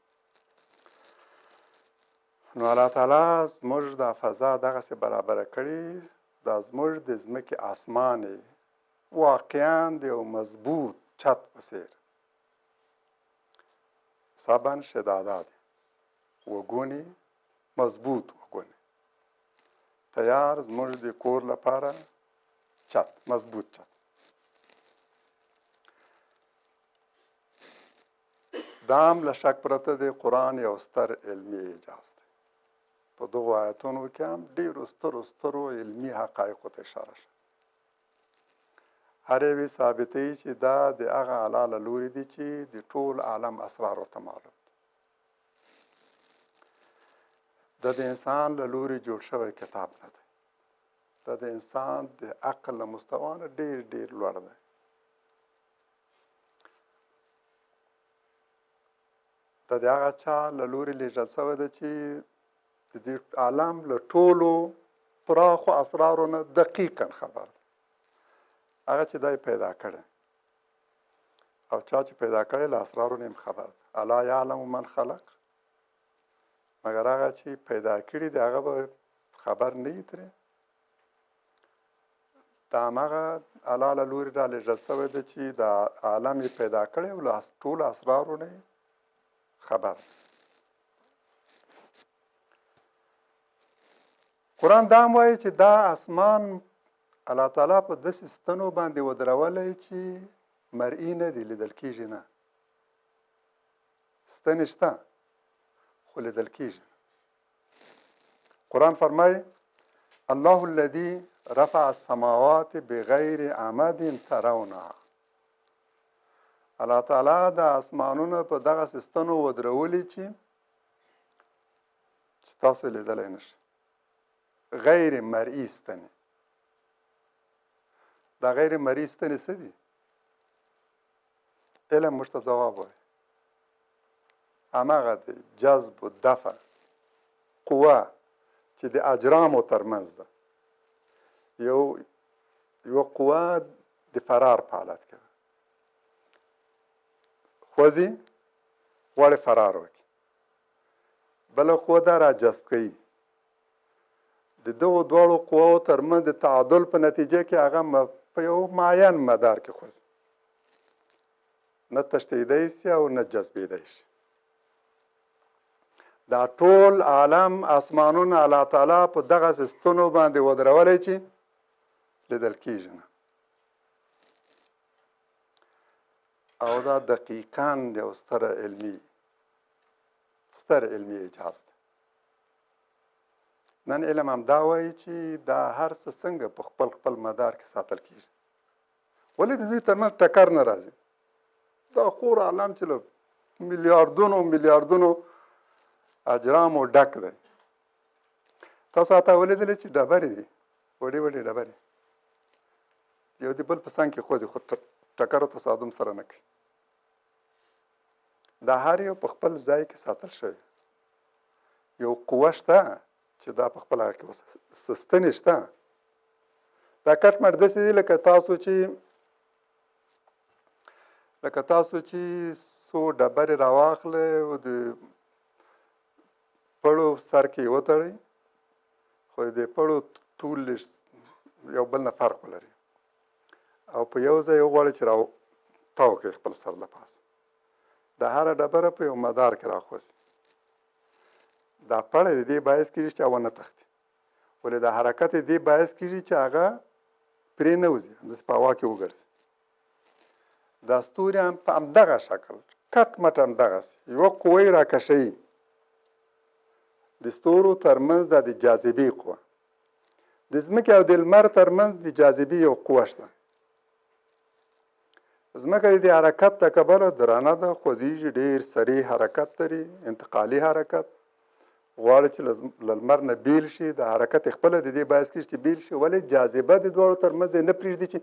نو الله تعالی زموږ دا فضا دغسې برابره کړې، دا زموږ د ځمکې اسمان واقعا د یو مضبوط چت په څېر سبن شداده دی، وګونې مضبوط وګونې تیار زموږ د کور لپاره چت، مضبوط چت. دا هم له شک پرته د قرآن یو ستر علمي اعجاز دی. په دغو آیتونو کې هم ډېرو سترو علمي حقایقو ته اشاره شوه. هر یوې ثابتوي چې دا د هغه الله له لورې دي چې د ټول عالم اسرار ورته معلوم دي. دا د انسان له لورې جوړ شوی کتاب نه دی. دا د انسان د عقل له مستوا نه ډېر لوړ دی. دا د هغه چا له لورې لېږل شوی ده چې د دې عالم له ټولو پراخو اسرارو نه دقیقا خبر دی. هغه چې دا یې پیدا کړی او چا چې پیدا کړی له اسرارو نه هم خبر دی. الا یعلم من خلق، مګر هغه چې پیدا کړي دی هغه به خبر نه وي ترې. دا همغه الله له لورې رالېږل شوی دی چې دا عالم یې پیدا کړی او له ټولو اسرارو نه خبر. قرآن دا هم وایي چې دا اسمان الله تعالی په داسې ستنو باندې ودرولی چې مرئي نه دي، لیدل کېږي نه. ستنې شته خو لیدل کېږي. قرآن فرمایي الله الذي رفع السماوات بغیر عمد ترونها. الله تعالی د اسمانونه په دغه ستنو ودرولي چې تاسو لیدلی نشئ. غیر مرئي ستنې. دا غیر مرئي ستنې څه دي؟ علم موږ ته ځواب وایي. هماغه د جذب و دفع قوه چې د اجرامو ترمنځ ده. یو قوه د فرار په حالت کې ده، خوځي غواړي فرار وکړي، بله قوه دا را جذب کوي. د دغو دواړو قواو ترمنځ د تعادل په نتیجه کې هغه په یو معین مدار کې خوځي، نه تښتېدی شي او نه جذبېدی شي. دا ټول عالم اسمانونه الله تعالی په دغسې ستنو باندې ودرولی چې لیدل کېږي نه. او دا دقیقاً یو ستر علمي اعجاز دی. نن علم همدا وایي چې دا هر څه څنګه په خپل مدار کې ساتل کېږي. ولې د دوی ترمنځ ټکر نه راځي؟ دا خور عالم چې له میلیاردونو اجرامو ډک دی. تاسو هلته ولیدلې چې ډبرې دي، وړې ډبرې یو د بل په څنګ کې خوځي، خو ټکر او تصادم سره نه کوي. دا هر یو په خپل ځای کې ساتل شوی. یو قوه شته چې دا په خپل هغه کې ستنې شته. دا کټ مټ داسې دي لکه تاسو چې څو ډبرې راواخلئ او د پړو سر کې وتړئ، خو د پړو طول یو بل نه فرق ولري، او په یو ځای وغواړئ چې تاو کړئ خپل سر له پاسه. دا هره ډبره په یو مدار کې راخوځي. دا پړه د دې باعث کېږي چې ونه تښتي، ولې دا حرکت د دې باعث کېږي چې هغه پرې نه وځي، همداسې په هوا کې وګرځي. دا ستوري هم په همدغه شکل کټ مټ همدغسې یوه قوه یې راکشوي. د ستورو ترمنځ دا د جاذبې قوه، د ځمکې او د لمر ترمنځ د جاذبې یو قوه شته. ځمکه د دې حرکت له کبله درانه ده، خوځېږي، ډېر سریع حرکت لري، انتقالي حرکت. غواړي چې له لمر نه بیل شي، د حرکت خپله د دې باعث کېږي چې بیل شي، ولې جاذبه د دواړو ترمنځ یې نه پرېږدي چې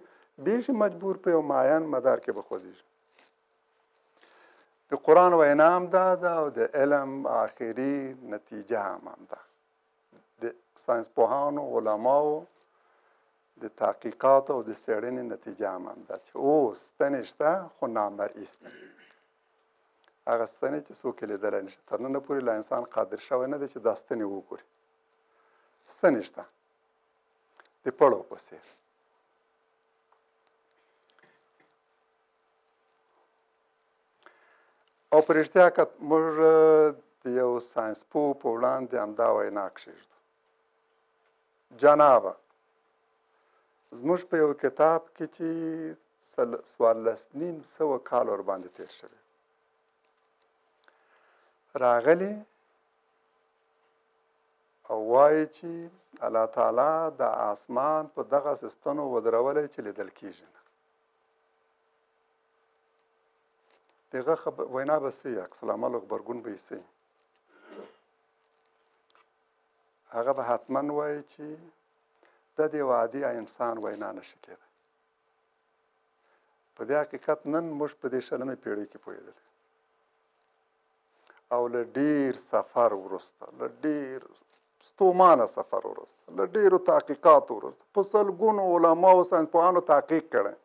بیل شي، مجبور په یو معین مدار کې به خوځېږي. د قرآن وینا هم دا ده او د علم آخري نتیجه هم ده. د ساینس پوهانو، علماو د تحقیقاتو او د څېړنې نتیجه هم ده چې اوس ستنې شته، خو نامرئي ستنې. هغه ستنې چې څوک یې لیدلی نه شي. تر ننه پورې لا انسان قادر شوی نه دی چې دا ستنې وګوري. ستنې شته د پړو په څېر. او په رښتیا که موږ د یو ساینسپوه په وړاندې همدا وینا کښېږدو: جنابه، زموږ په یو کتاب کې چې 14,500 کال ورباندې تېر شوي راغلي او وایي چې الله تعالی د اسمان په دغسې ستنو ودرولی چې لیدل کېږي نه. د هغه وینا به څه وي؟ عکس العمل او غبرګون به یې څه وي؟ هغه به حتما وایي چې دا د یو عادي انسان وینا نشي کېدی. په دې حقیقت نن موږ په دې 20مې پېړۍ کې پوهېدلي، او له ډېر سفر وروسته، له ډېر ستومانه سفر وروسته، له ډېرو تحقیقاتو وروسته، په سلګونو علماو او ساینسپوهانو تحقیق کړی،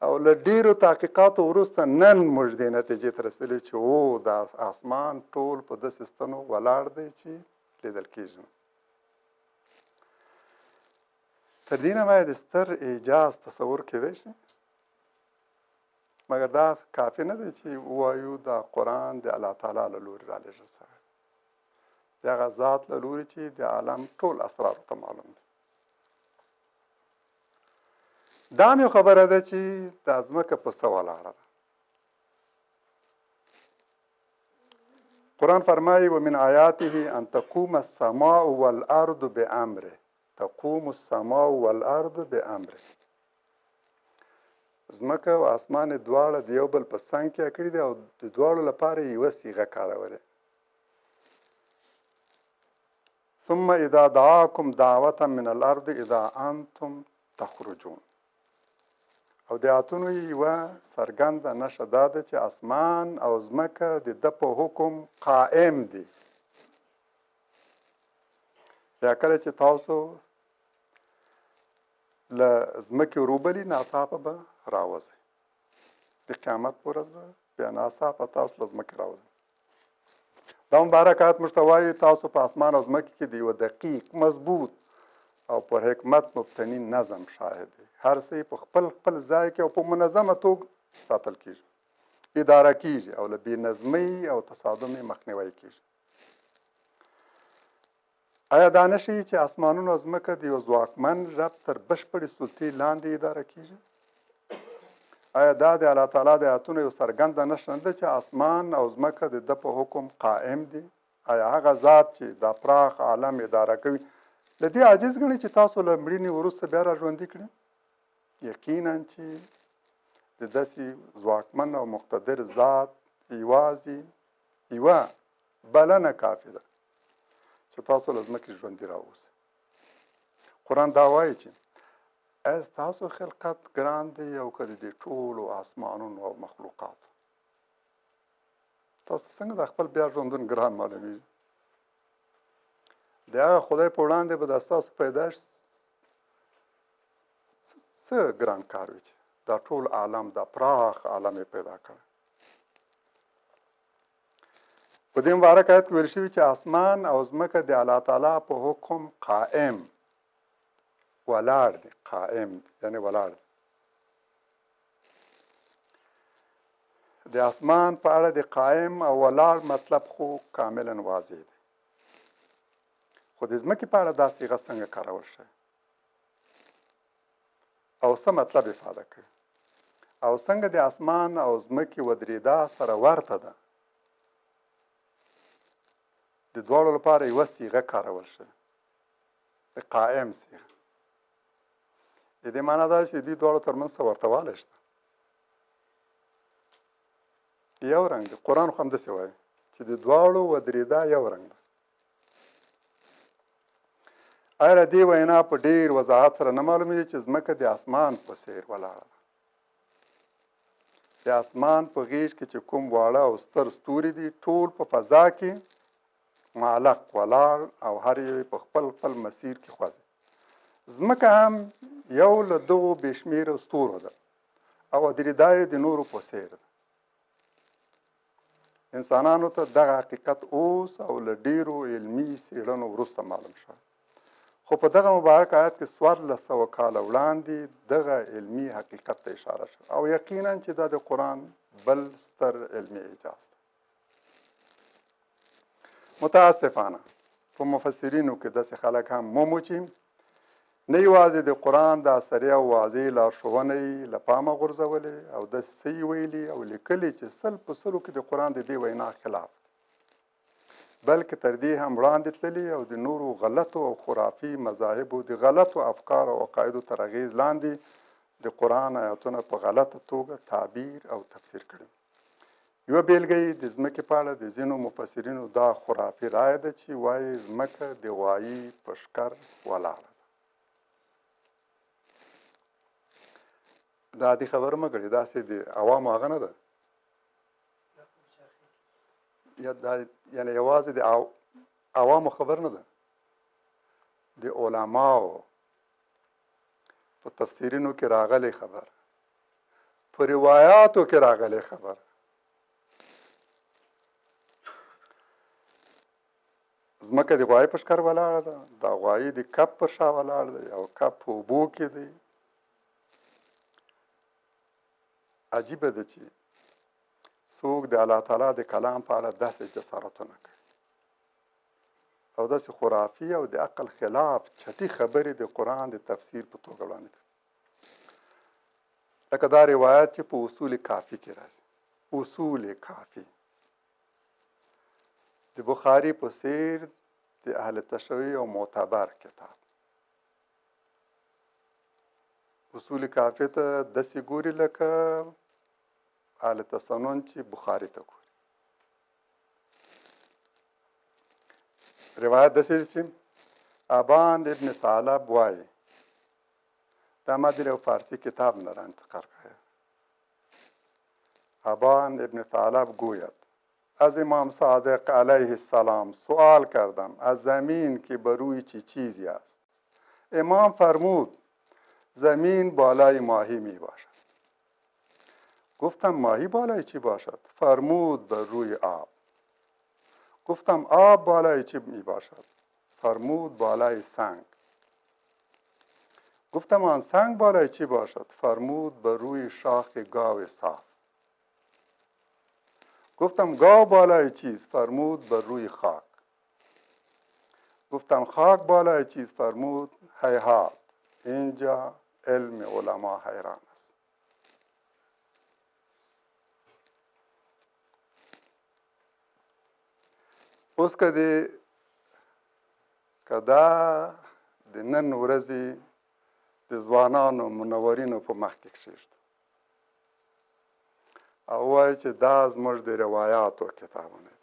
او له ډېرو تحقیقاتو وروسته نن موږ دې نتیجې ته رسېدلي چې دا اسمان ټول په داسې ستنو ولاړ دی چې لیدل کېږي. تر دې نه باید ستر اعجاز تصور کېدی شي، مګر دا کافي نه دی چې ووایو دا قرآن د الله تعالی له لورې رالېږل شوی، د هغه ذات له لورې چې د عالم ټول اسرارو ته معلوم دی. دا هم یو خبره ده چې دا ځمکه په څه ولاړه ده. قرآن فرمایي: ومن آیاته ان تقوم السماء والارض بامره. تقوم السماء والارض بامره. ځمکه او اسمان دواړه د یو بل په څنګ کې کړي دي او د دواړو لپاره یوه صیغه کارولې. ثم اذا دعاکم دعوة من الارض اذا انتم تخرجون. او د آیاتونو یوه څرګنده نښه دا ده چې اسمان او ځمکه د ده په حکم قائم دي. یا کله چې تاسو له ځمکې وروبلي، ناڅاپه به راوځئ. د قیامت په ورځ به بیا ناڅاپه تاسو له ځمکې راوځئ. دا مبارک آیت موږ ته وایي تاسو په اسمان او ځمکې کې د یوه دقیق، مضبوط او پر حکمت مبتني نظم شاهد دی. هر څه په خپل ځای کې او په منظمه توګه ساتل کېږي، اداره کېږي، او له بې نظمۍ او تصادم یې مخنیوی کېږي. آیا دا نه ښیي چې اسمانونه او ځمکه د یو ځواکمن رب تر بشپړې سلطې لاندې اداره کېږي؟ آیا دا د الله تعالی د آیاتونو یو څرګنده نښه نه ده چې اسمان او ځمکه د ده په حکم قائم دي؟ آیا هغه ذات چې دا پراخ عالم اداره کوي له دې عاجز ګڼي چې تاسو له مړینې وروسته بیا را ژوندي کړي؟ یقینا چې د داسې ځواکمن او مقتدر ذات یوازې یوه بلنه کافي ده چې تاسو له ځمکې ژوندي راووسئ. قرآن دا وایي چې ایا ستاسو خلقت ګران دی او که د دې ټولو آسمانونو او مخلوقاتو؟ تاسو څنګه د خپل بیا ژوندون ګران معلومیږي؟ د هغه خدای په وړاندې به د ستاسو پیدایښت څه ګران کار وي چې دا ټول عالم دا پراخ عالم یې پیدا کړی. په دې مبارک آیت کې ویل شوي چې اسمان او ځمکه د الله تعالی په حکم قائم ولاړ دي. قائم یعنی ولاړ دي. د اسمان په اړه د قائم او ولاړ مطلب خو کاملا واضح دی، خو د ځمکې په اړه دا صیغه څنګه کارول شوې او څه مطلب افاده کوي او څنګه د اسمان او ځمکې ودرېدا سره ورته ده، د دواړو لپاره یوه صیغه کارول شوې، د قائم صیغه. د دې معنا دا چې دوی دواړو ترمنځ څه ورتهوالی شته، یو رنګ دی. قرآن خو همداسې وایي چې د دواړو ودرېدا یو رنګ ده. آیا د دې وینا په ډېر وضاحت سره نه معلومیږي چې ځمکه د اسمان په څېر ولاړه ده؟ د اسمان په غیږ کې چې کوم واړه او ستر ستوري دي ټول په فضا کې معلق ولاړ او هر یو په خپل خپل مسیر کې خوځي. ځمکه هم یو له دغو بې شمېره ستورو ده او درېدا یې د نورو په څېر ده. انسانانو ته دغه حقیقت اوس او له ډېرو علمي څېړنو وروسته معلوم شوی، خو په دغه مبارک آیت کې 1400 کاله وړاندې دغه علمي حقیقت ته اشاره شوه او یقینا چې دا د قرآن بل ستر علمي اعجاز ده. متاسفانه په مفسرینو کې داسې خلک هم مومو چې نه یوازې د قرآن د اثري او واضح لارښوونه یې له پامه غورځولې او داسې څه یې ویلي او لیکلي چې 100% کې د قرآن د دې وینا خلاف، بلکې تر دې هم وړاندې تللي او د نورو غلطو او خرافي مذاهبو د غلطو افکار او عقایدو تر اغېز لاندې د قرآن آیاتونه په غلطه توګه تعبیر او تفسیر کړي. یوه بېلګه یې د ځمکې په اړه د ځینو مفسرینو دا خرافي رایه ده چې وایي ځمکه د غوایي په ښکر ولاړه ده. دا عادي خبره مه ګڼئ، داسې د عوامو هغه نه ده، یا دا یعنی یوازې د عوامو خبر نه ده، د علماو په تفسیرینو کې راغلی خبر، په روایاتو کې راغلی خبر. ځمکه د غوایي په ښکر ولاړه ده، دا غوایي د کب پر شا ولاړ دی او کب په اوبو کې دی. عجیبه ده چې څوک د الله تعالی د کلام په اړه داسې جسارتونه کوي او داسې خرافي او د عقل خلاف چټي خبرې د قرآن د تفسیر په توګه وړاندې کوي. لکه دا روایت چې په اصول کافي کې راځي. اصول کافي د بخاري په څېر د اهل تشیع او معتبر کتاب. اصول کافي ته داسې ګوري لکه اهل تسنن چې بخاري ته ګوري. روایت داسې چې ابان ابن ثعلب وایي، دا ما د یو فارسی کتاب نه را انتقال کړی. ابان ابن ثعلب گوید از امام صادق علیه السلام سوال کردم از زمین که بر روی چی چیزی است. امام فرمود زمین بالای ماهی می باشد. گفتم ماهی بالای چی باشد؟ فرمود بر روی آب. گفتم آب بالای چی می باشد؟ فرمود بالای سنگ. گفتم آن سنگ بالای چی باشد؟ فرمود بر روی شاخ گاو صاف. گفتم گاو بالای چیز؟ فرمود بر روی خاک. گفتم خاک بالای چیز فرمود هیهات اینجا علم علما حیران است. اوس که دا د نن ورځې د ځوانانو منورینو په مخ کې کښېږدو او وایي چې دا زموږ د روایاتو کتابونه دي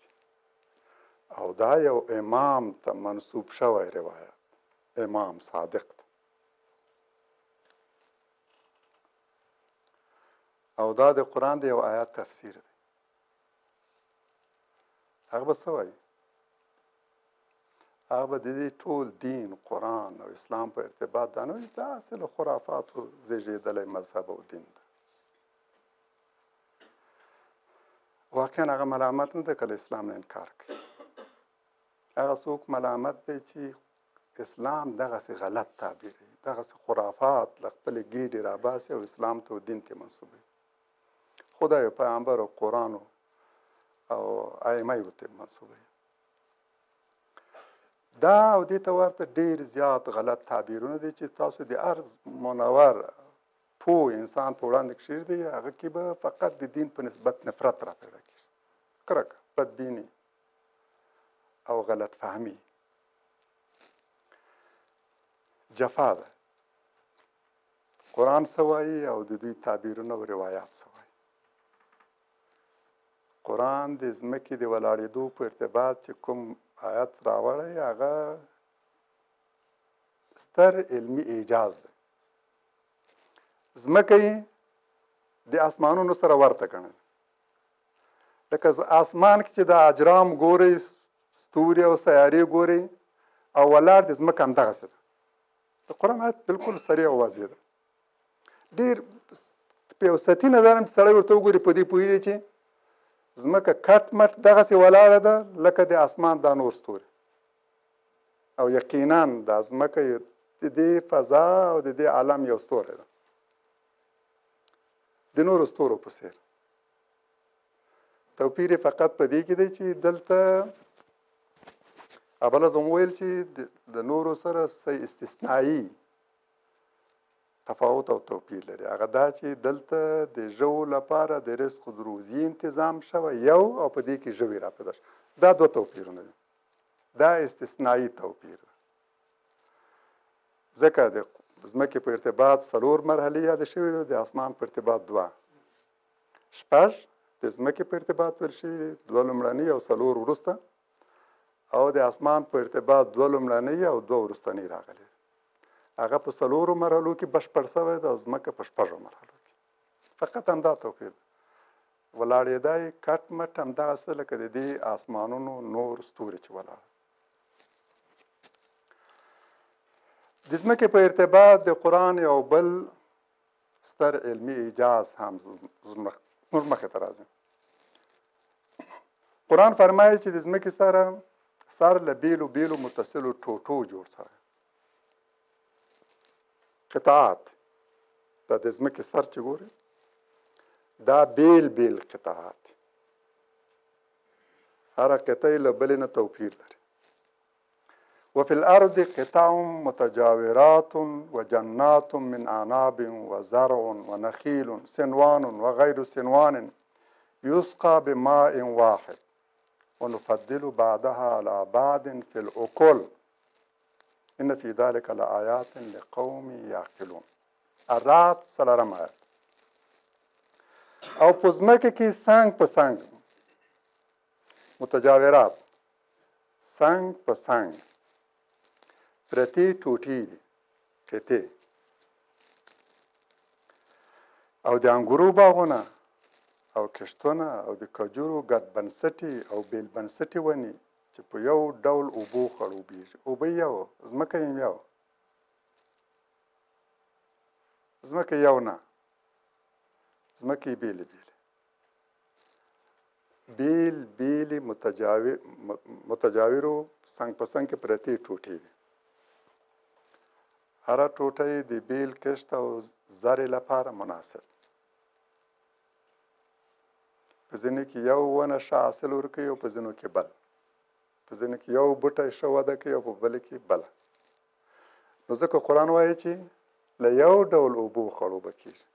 او دا یو امام ته منسوب شوی روایت، امام صادق ته. او دا د قرآن د یو آیات تفسیر دی. هغه به څه وایي؟ هغه به د دې ټول دین، قرآن او اسلام په ارتباط دا نه وایي دا اصل خرافاتو زېږېدلی مذهب او دین ده. واقعا هغه ملامت نه ده که له اسلام نه انکار کوي. هغه څوک ملامت دی چې اسلام دغسې غلط تعبیروي، دغسې خرافات له خپلې ګېډې راباسي او اسلام ته او دین ته منسوبوي. خدای پیغمبر او قرآن او ائمه یې ورته منسوبوي. دا او دې ته ورته ډېر زیات غلط تعبیرونه دي چې تاسو د هر منور پوه انسان په وړاندې کښېږدئ، هغه کې به فقط د دین په نسبت نفرت را پیدا کېږي، کرکه، بدبیني او غلط فهمي، جفا ده. قرآن څه وایي او د دوی تعبیرونه او روایات څه وایي. قرآن د ځمکې د ولاړېدو په ارتباط چې کوم آیت راوړی هغه ستر علمي اعجاز دی. ځمکه یې د اسمانونو سره ورته ګڼل، لکه اسمان کې چې د اجرام ګورئ، ستوري او سیارې ګورئ او ولاړ د ځمکه همدغسې ده. د قرآن آیت بالکل صریح او واضح ده. ډېر په یو سطحي نظر هم چې سړی ورته وګوري په دې پوهېږي چې ځمکه کټ مټ دغسې ولاړه ده لکه د اسمان دا نور ستوري. او یقینا دا ځمکه د دې فضا او د دې عالم یو ستوری ده د نورو ستورو په څېر. توپیر یې فقط په دې کې دی چې دلته ابله زه وویل چې د نورو سره څه استثنایي تفاوت او توپیر لري. هغه دا چې دلته د ژوو لپاره د رزق د روزي انتظام شوی یو او په دې کې ژوي را پیدا شوي. دا دوه توپیرونه دي. دا استثنایي توپیر ده. ځکه د ځمکې په ارتباط 4 مرحلې یادې شوي دي، د اسمان په ارتباط 2. 6 د ځمکې په ارتباط ویل شوي دي، 2 لومړنۍ او 4 وروسته، او د اسمان په ارتباط 2 لومړنۍ او 2 وروستنۍ راغلي. هغه په 4 مرحلو کې بشپړ شوی ده او ځمکه په 6 مرحلو کې. فقط همدا توپیر ده. ولاړېدا یې کټ مټ همدغسې لکه د دې اسمانونو نور ستوري چې ولاړ. د ځمکې په ارتباط د قرآن یو بل ستر علمي اعجاز هم زموږ مخې ته راځي. قرآن فرمایي چې د ځمکې سر له بیلو بیلو متصلو ټوټو جوړ شوی. قطعات دا د ځمکې سر چې ګورئ دا بیل بیل قطعات، هره قطعه له بلې نه توپیر لري. وفي الأرض قطع متجاورات وجنات من أعناب وزرع ونخيل سنوان وغير سنوان يسقى بماء واحد ونفضل بعضها على بعض في الأكل إن في ذلك لآيات لقوم يعقلون. الرعد 4 آیت. او په ځمکه کې څنګ په څنګ متجاورات، څنګ په څنګ پرتې ټوټې دي، قطعې، او د انګورو باغونه او کښتونه او د کجورو ګډ بنسټي او بیل بنسټي ونې چې په یو ډول اوبو خړوبېږي. اوبه یو، ځمکه یې یو، ځمکه یو نه، ځمکې بیلې بیلې بیل بیلې متجاورو څنګ په څنګ کې پرتې ټوټې دي. هره ټوټه یې د بیل کښت او زرې لپاره مناسب. په ځینو کې یو ونه ښه حاصل ورکوي او په ځینو کې بل. په ځینو کې یو بوټی ښه وده کوي او په بل کې بله. نو ځکه قرآن وایي چې له یو ډول اوبو خړوبه کېږي.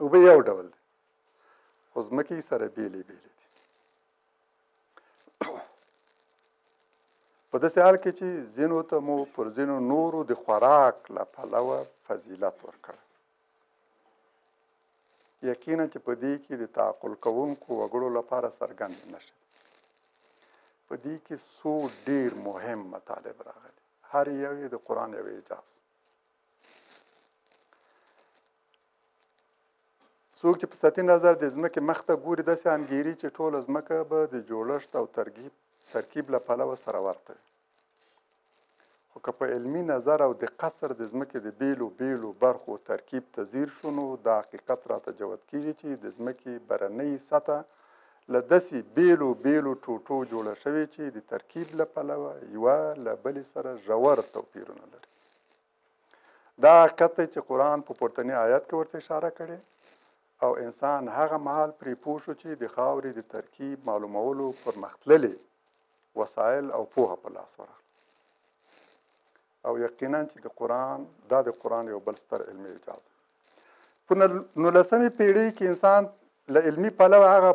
اوبه یو ډول دی خو ځمکې سره بېلې بېلې دي. په داسې حال کې چې ځینو ته مو پر ځینو نورو د خوراک له پلوه فضیلت ورکړی. یقینا چې په دې کې د تعقل کوونکو وګړو لپاره څرګند نشي. په دې کې څو ډېر مهم مطالب راغلي، هر یو یې د قرآن یو اعجاز. څوک چې په سطحي نظر د ځمکې مخ ته ګوري داسې انګیري چې ټوله ځمکه به د جوړښت او ترکیب له پلوه سره ورته وي. خو که په علمي نظر او دقت سره د ځمکې د بیلو بیلو برخو ترکیب ته ځیر شو نو دا حقیقت راته جوت کېږي چې د ځمکې برنۍ سطحه له داسې بیلو بیلو ټوټو جوړه شوې چې د ترکیب له پلوه یوه له بلې سره ژور توپیرونه لري. دا حقیقت دی چې قرآن په پورتني آیت کې ورته اشاره کړې او انسان هغه مهال پرې پوه شو چې د خاورې د ترکیب معلومولو پرمختللي وسایل او پوهه په لاس ورغله. او یقینا چې د قرآن یو بل ستر علمي اعجاز. په 19مې پیړۍ کې انسان له علمي پلوه هغه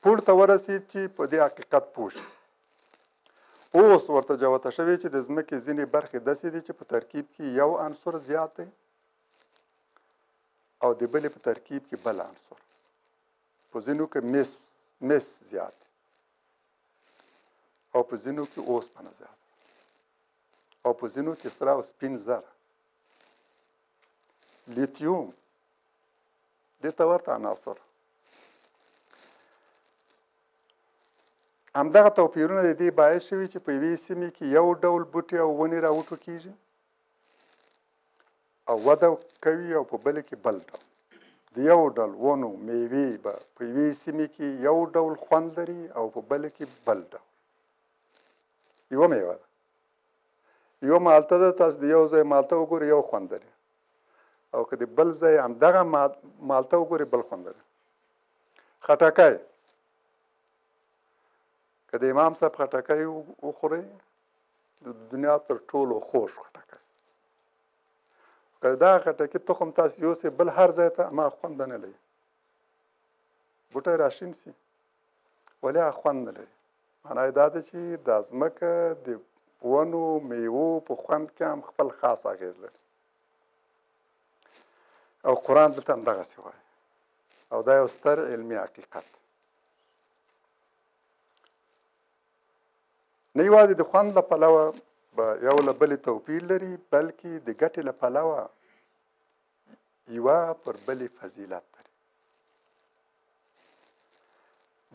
پورته ورسېد چې په دې حقیقت پوه شي. اوس ورته جوته شوې چې د ځمکې ځینې برخې داسې دي چې په ترکیب کې یو عنصر زیات دی او د بلې په ترکیب کې بل عنصر. په ځینو کې مس زیات دی او په ځینو کې اوسپنه زیات او په ځینو کې سره او سپین زر، لیتیوم، دې ته ورته عناصر. همدغه توپیرونه د دې باعث شوي چې په یوې سیمې کې یو ډول بوټي او ونې راوټوکېږي او وده کوي او په بله کې بل ډول. د یو ډول ونو میوې به په یوې سیمې کې یو ډول خوند لري او په بله کې بل ډول. یوه میوه ده، یو مالته ده، تاسو د یو ځای مالته وګورئ یو خوند لري او که د بل ځای همدغه مالته وګورئ بل خوند لري. خټکی، که د امام صاحب خټکی وخورئ د دنیا تر ټولو خوږ خټکی. که دا خټکي تخم تاسو یوسئ بل هر ځای ته هماغه خوند به نه لري. بوټی راشین سي ولې هغه خوند نه لري. معنا یې دا ده چې دا ځمکه د ونو میوو په خوند کې هم خپل خاص اغېز لري او قرآن دلته همدغسې وایي او دا یو ستر علمي حقیقت. نه یوازې د خوند له پلوه به یو له بلې توپیر لري بلکې د ګټې له پلوه یوه پر بلې فضیلت لري.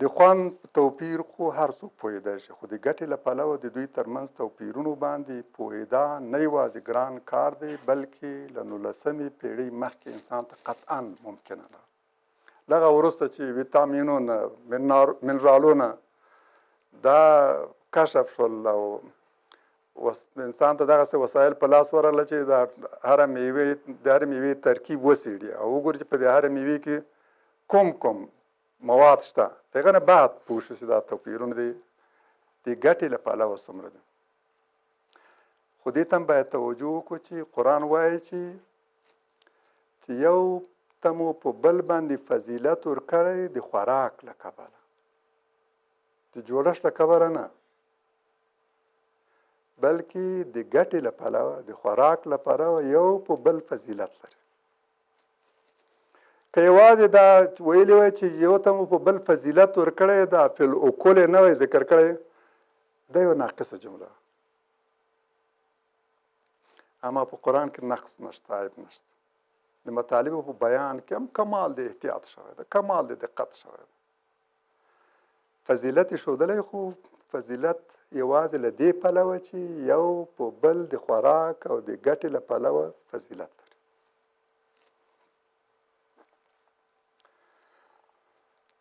د خوند توپیر خو هر څوک پوهېدی شي خو د ګټې له پلوه د دوی ترمنځ توپیرونو باندې پوهېدا نه یوازې ګران کار دی بلکې له 19مې پیړۍ مخکې انسان ته قطعا ممکنه ده. دغه وروسته چې ویټامینونه منرالونه دا کشف شول او انسان ته دغسې وسایل په لاس ورغله چې د هرې میوې ترکیب وڅېړي او وګوري چې په دې هرې میوې کې کوم مواد شته. دغه نه بعد پوه شو چې دا توپیرونه دي د ګټې له پلوه څومره دي. خو دې ته هم باید توجه وکړو چې قرآن وایي چې یو ته مو په بل باندې فضیلت ورکړی د خوراک له کبله، د جوړښت له کبله نه بلکې د ګټې له پلوه د خوراک له پلوه یو په بل فضیلت لري. که یوازې دا ویلي وای چې یو ته مو په بل فضیلت ورکړی دا فی العقول یې نه وای ذکر کړی دا یو ناقصه جمله. اما په قرآن کې نقص نشته، عیب نشته. د مطالبو په بیان کې هم کمال د احتیاط شوی ده، کمال د دقت شوی ده. فضیلت یې ښودلی خو فضیلت یوازې له دې پلوه چې یو په بل د خوراک او د ګټې له پلوه فضیلت لري.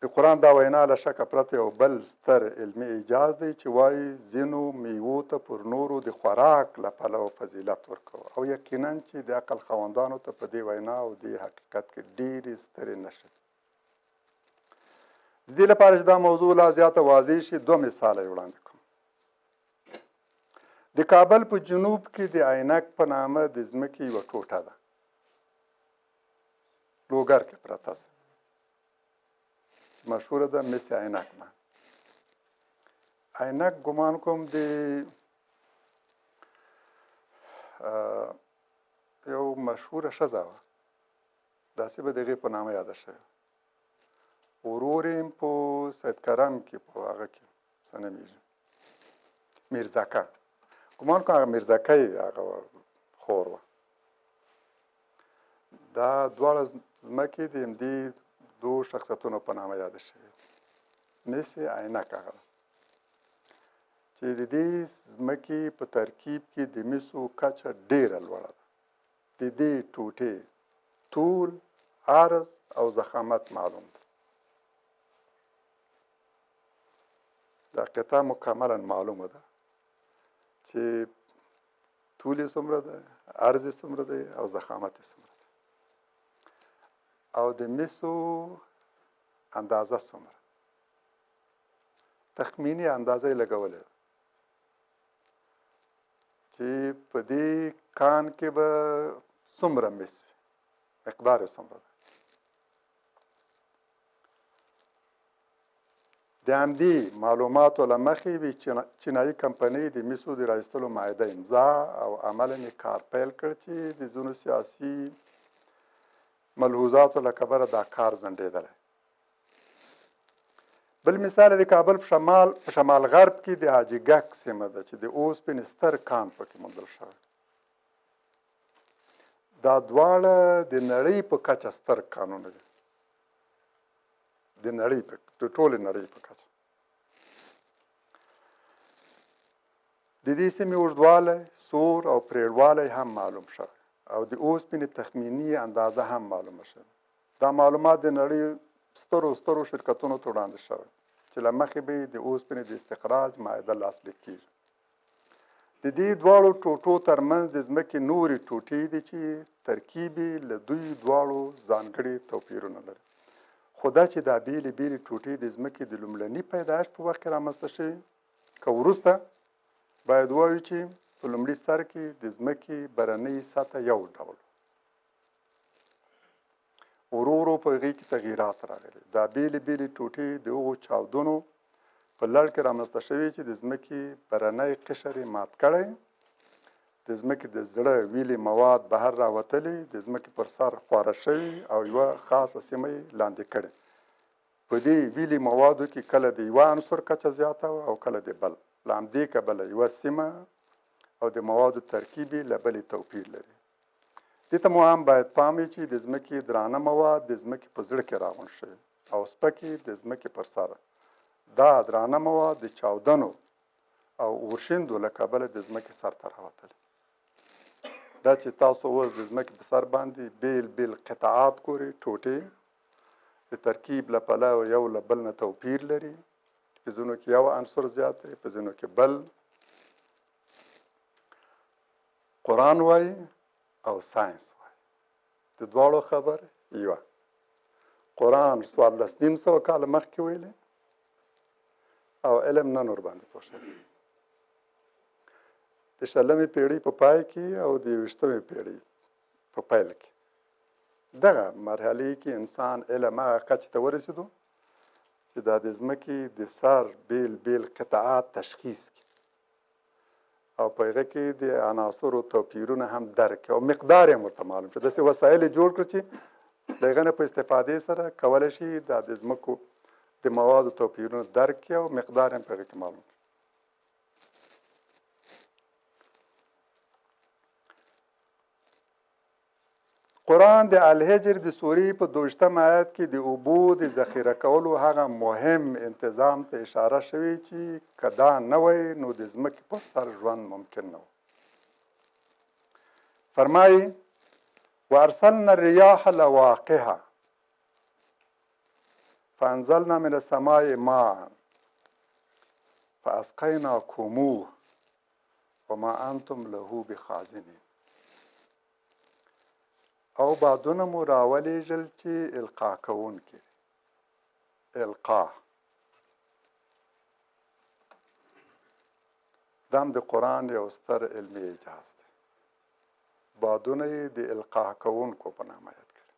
د قرآن دا وینا له شکه پرته یو بل ستر علمي اعجاز دی چې وایي ځینو میوو ته پر نورو د خوراک له پلوه فضیلت ورکوه او یقینا چې د عقل خاوندانو ته په دې وینا او دې حقیقت کې ډېرې سترې نښې دي. د دې لپاره چې دا موضوع لا زیاته واضح شي دوه مثاله یې وړاندې کوم. د کابل په جنوب کې د عینک په نامه د ځمکې یوه ټوټه ده لوګر کې پرته ده مشهوره ده مس عینک ما عینک ګمان کوم د یو مشهوره ښځه وه داسې به د هغې په نامه یاده شوې ورور یې په سید کرم کې په هغه کې څه نومېږي میرزکه ګمان کوم هغه میرزکه یې هغه خور وه دا دواړه ځمکې د همدې دوو شخصیتونو په نامه یاده شوې مس عینک هغه ده چې د دې ځمکې په ترکیب کې د مسو کچه ډېره لوړه ده د دې ټوټې طول عرض او ضخامت معلوم ده دا قطعه مکملا معلومه ده چې طول یې څومره ده عرض یې څومره دی او ضخامت یې څومره ده او د مسو اندازه څومره تخمیني اندازه یې لګولې ده چې په دې کان کې به څومره مس وي مقدار یې څومره ده د همدې معلوماتو له مخې وي چینایي کمپنۍ د مسو د رایستلو معاهده امضا او عملاً یې کار پیل کړ چې د ځینو سیاسي ملحوظاتو له کبله دا کار ځنډېدلی بل مثال د کابل په شمال غرب کې د حاجي ګک سیمه ده چې د اوسپنې ستر کان پکې موندل شوی دا دواړه د نړۍ په کچه ستر کانونه دي د نړۍ په د ټولې نړۍ په کچه د دې سیمې اوږدوالی سور او پریړوالی هم معلوم شوی او د اوسپنې تخمیني اندازه هم معلومه شوې دا معلومات د نړۍ سترو شرکتونو ته وړاندې شوی چې له مخې به یې د اوسپنې د استخراج معاهده لاسلیک کېږي د دې دواړو ټوټو ترمنځ د ځمکې نورې ټوټې دي چې ترکیب یې له دوی دواړو ځانګړي توپیرونه لري خو دا چې دا بېلې ټوټې د ځمکې د لومړني پیدایښت په وخت کې رامنځته شوي که وروسته باید ووایو چې په لومړي سر کې د ځمکې برنۍ سطح یو ډول ورو په هغې کې تغییرات راغلي دا بېلې ټوټې د هغو چاودنو په لړ کې رامنځته شوي چې د ځمکې برنی قشر یې مات کړی د ځمکې د زړه ویلې مواد بهر راوتلي د ځمکې پر سر خواره شوي او یوه خاصه سیمه یې لاندې کړې په دې ویلې موادو کې کله د یوه عنصر کچه زیاته وه او کله د بل له همدې کبله یوه سیمه او د موادو ترکیب یې له بلې توپیر لري دې ته مو هم باید پام وي چې د ځمکې درانه مواد د ځمکې په زړه کې راغونډ شوي او سپکې د ځمکې پر سر دا درانه مواد د چاودنو او اورشیندو له کبله د ځمکې سر ته راوتلي دا چې تاسو اوس د ځمکې په سر باندې بیل قطعات ګورئ ټوټې د ترکیب له پلوه یو له بل نه توپیر لري په ځینو کې یو عنصر زیات دی په ځینو کې بل قرآن وایي او ساینس وایي د دواړو خبر یوه قرآن 1400 کاله مخکې ویلی او علم نن ورباندې پوه شوی د 20مې پیړۍ په پای کې او د 21مې پیړۍ په پیل کې دغه مرحلې کې انسان علم هغه کچې ته ورسېدو چې دا د ځمکې د سر بیل قطعات تشخیص کړي او په هغه کې د عناصرو توپیرونه هم درک کړي او مقدار یې هم ورته معلوم شي داسې وسایل یې جوړ کړي چې د هغه نه په استفادې سره کولی شي دا د ځمکو د موادو توپیرونه درک کړي او مقدار هم په هغه کې معلوم کړي قرآن د الحجر د سورې په 22 آیت کې د اوبو د ذخیره کولو هغه مهم انتظام ته اشاره شوې چې که دا نه وی نو د ځمکې پر سر ژوند ممکن نه و فرمایي وارسلنا الرياح لواقها فانزلنا من السماء ماء فاسقيناكموه وما انتم له بخازنين او بادونه مو راولیږل چې القا کوونکي القا دا هم د قرآن یو ستر علمي اعجاز دی. بادونه یې د القاح کوونکو په نامه یاد کړي.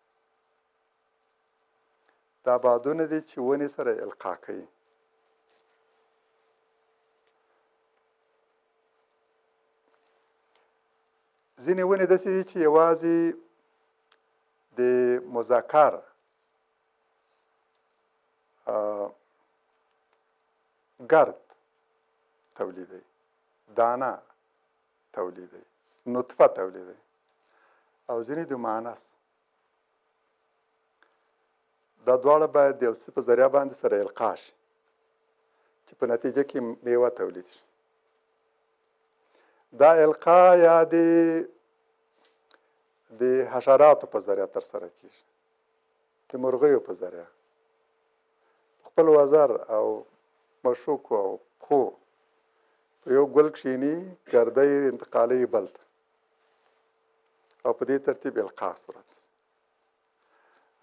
دا بادونه دي چې ونې سره القاح کوي. ځینې ونې داسې دي چې یوازې د مذکر گرد تولیدوي، دانه تولیدوي، نطفه تولیدوي، او ځینې د مؤنث. دا دواړه باید د یو څه په ذریعه باندې سره القاح شي چې په نتیجه کې میوه تولید شي. دا القاح یا د حشراتو په ذریعه ترسره کیږي، د مرغیو په ذریعه. خپل وزر او مشوکو او پښو په یو ګل کښیني، ګرده یې انتقالوي بل ته، او په دې ترتیب القاح صورت.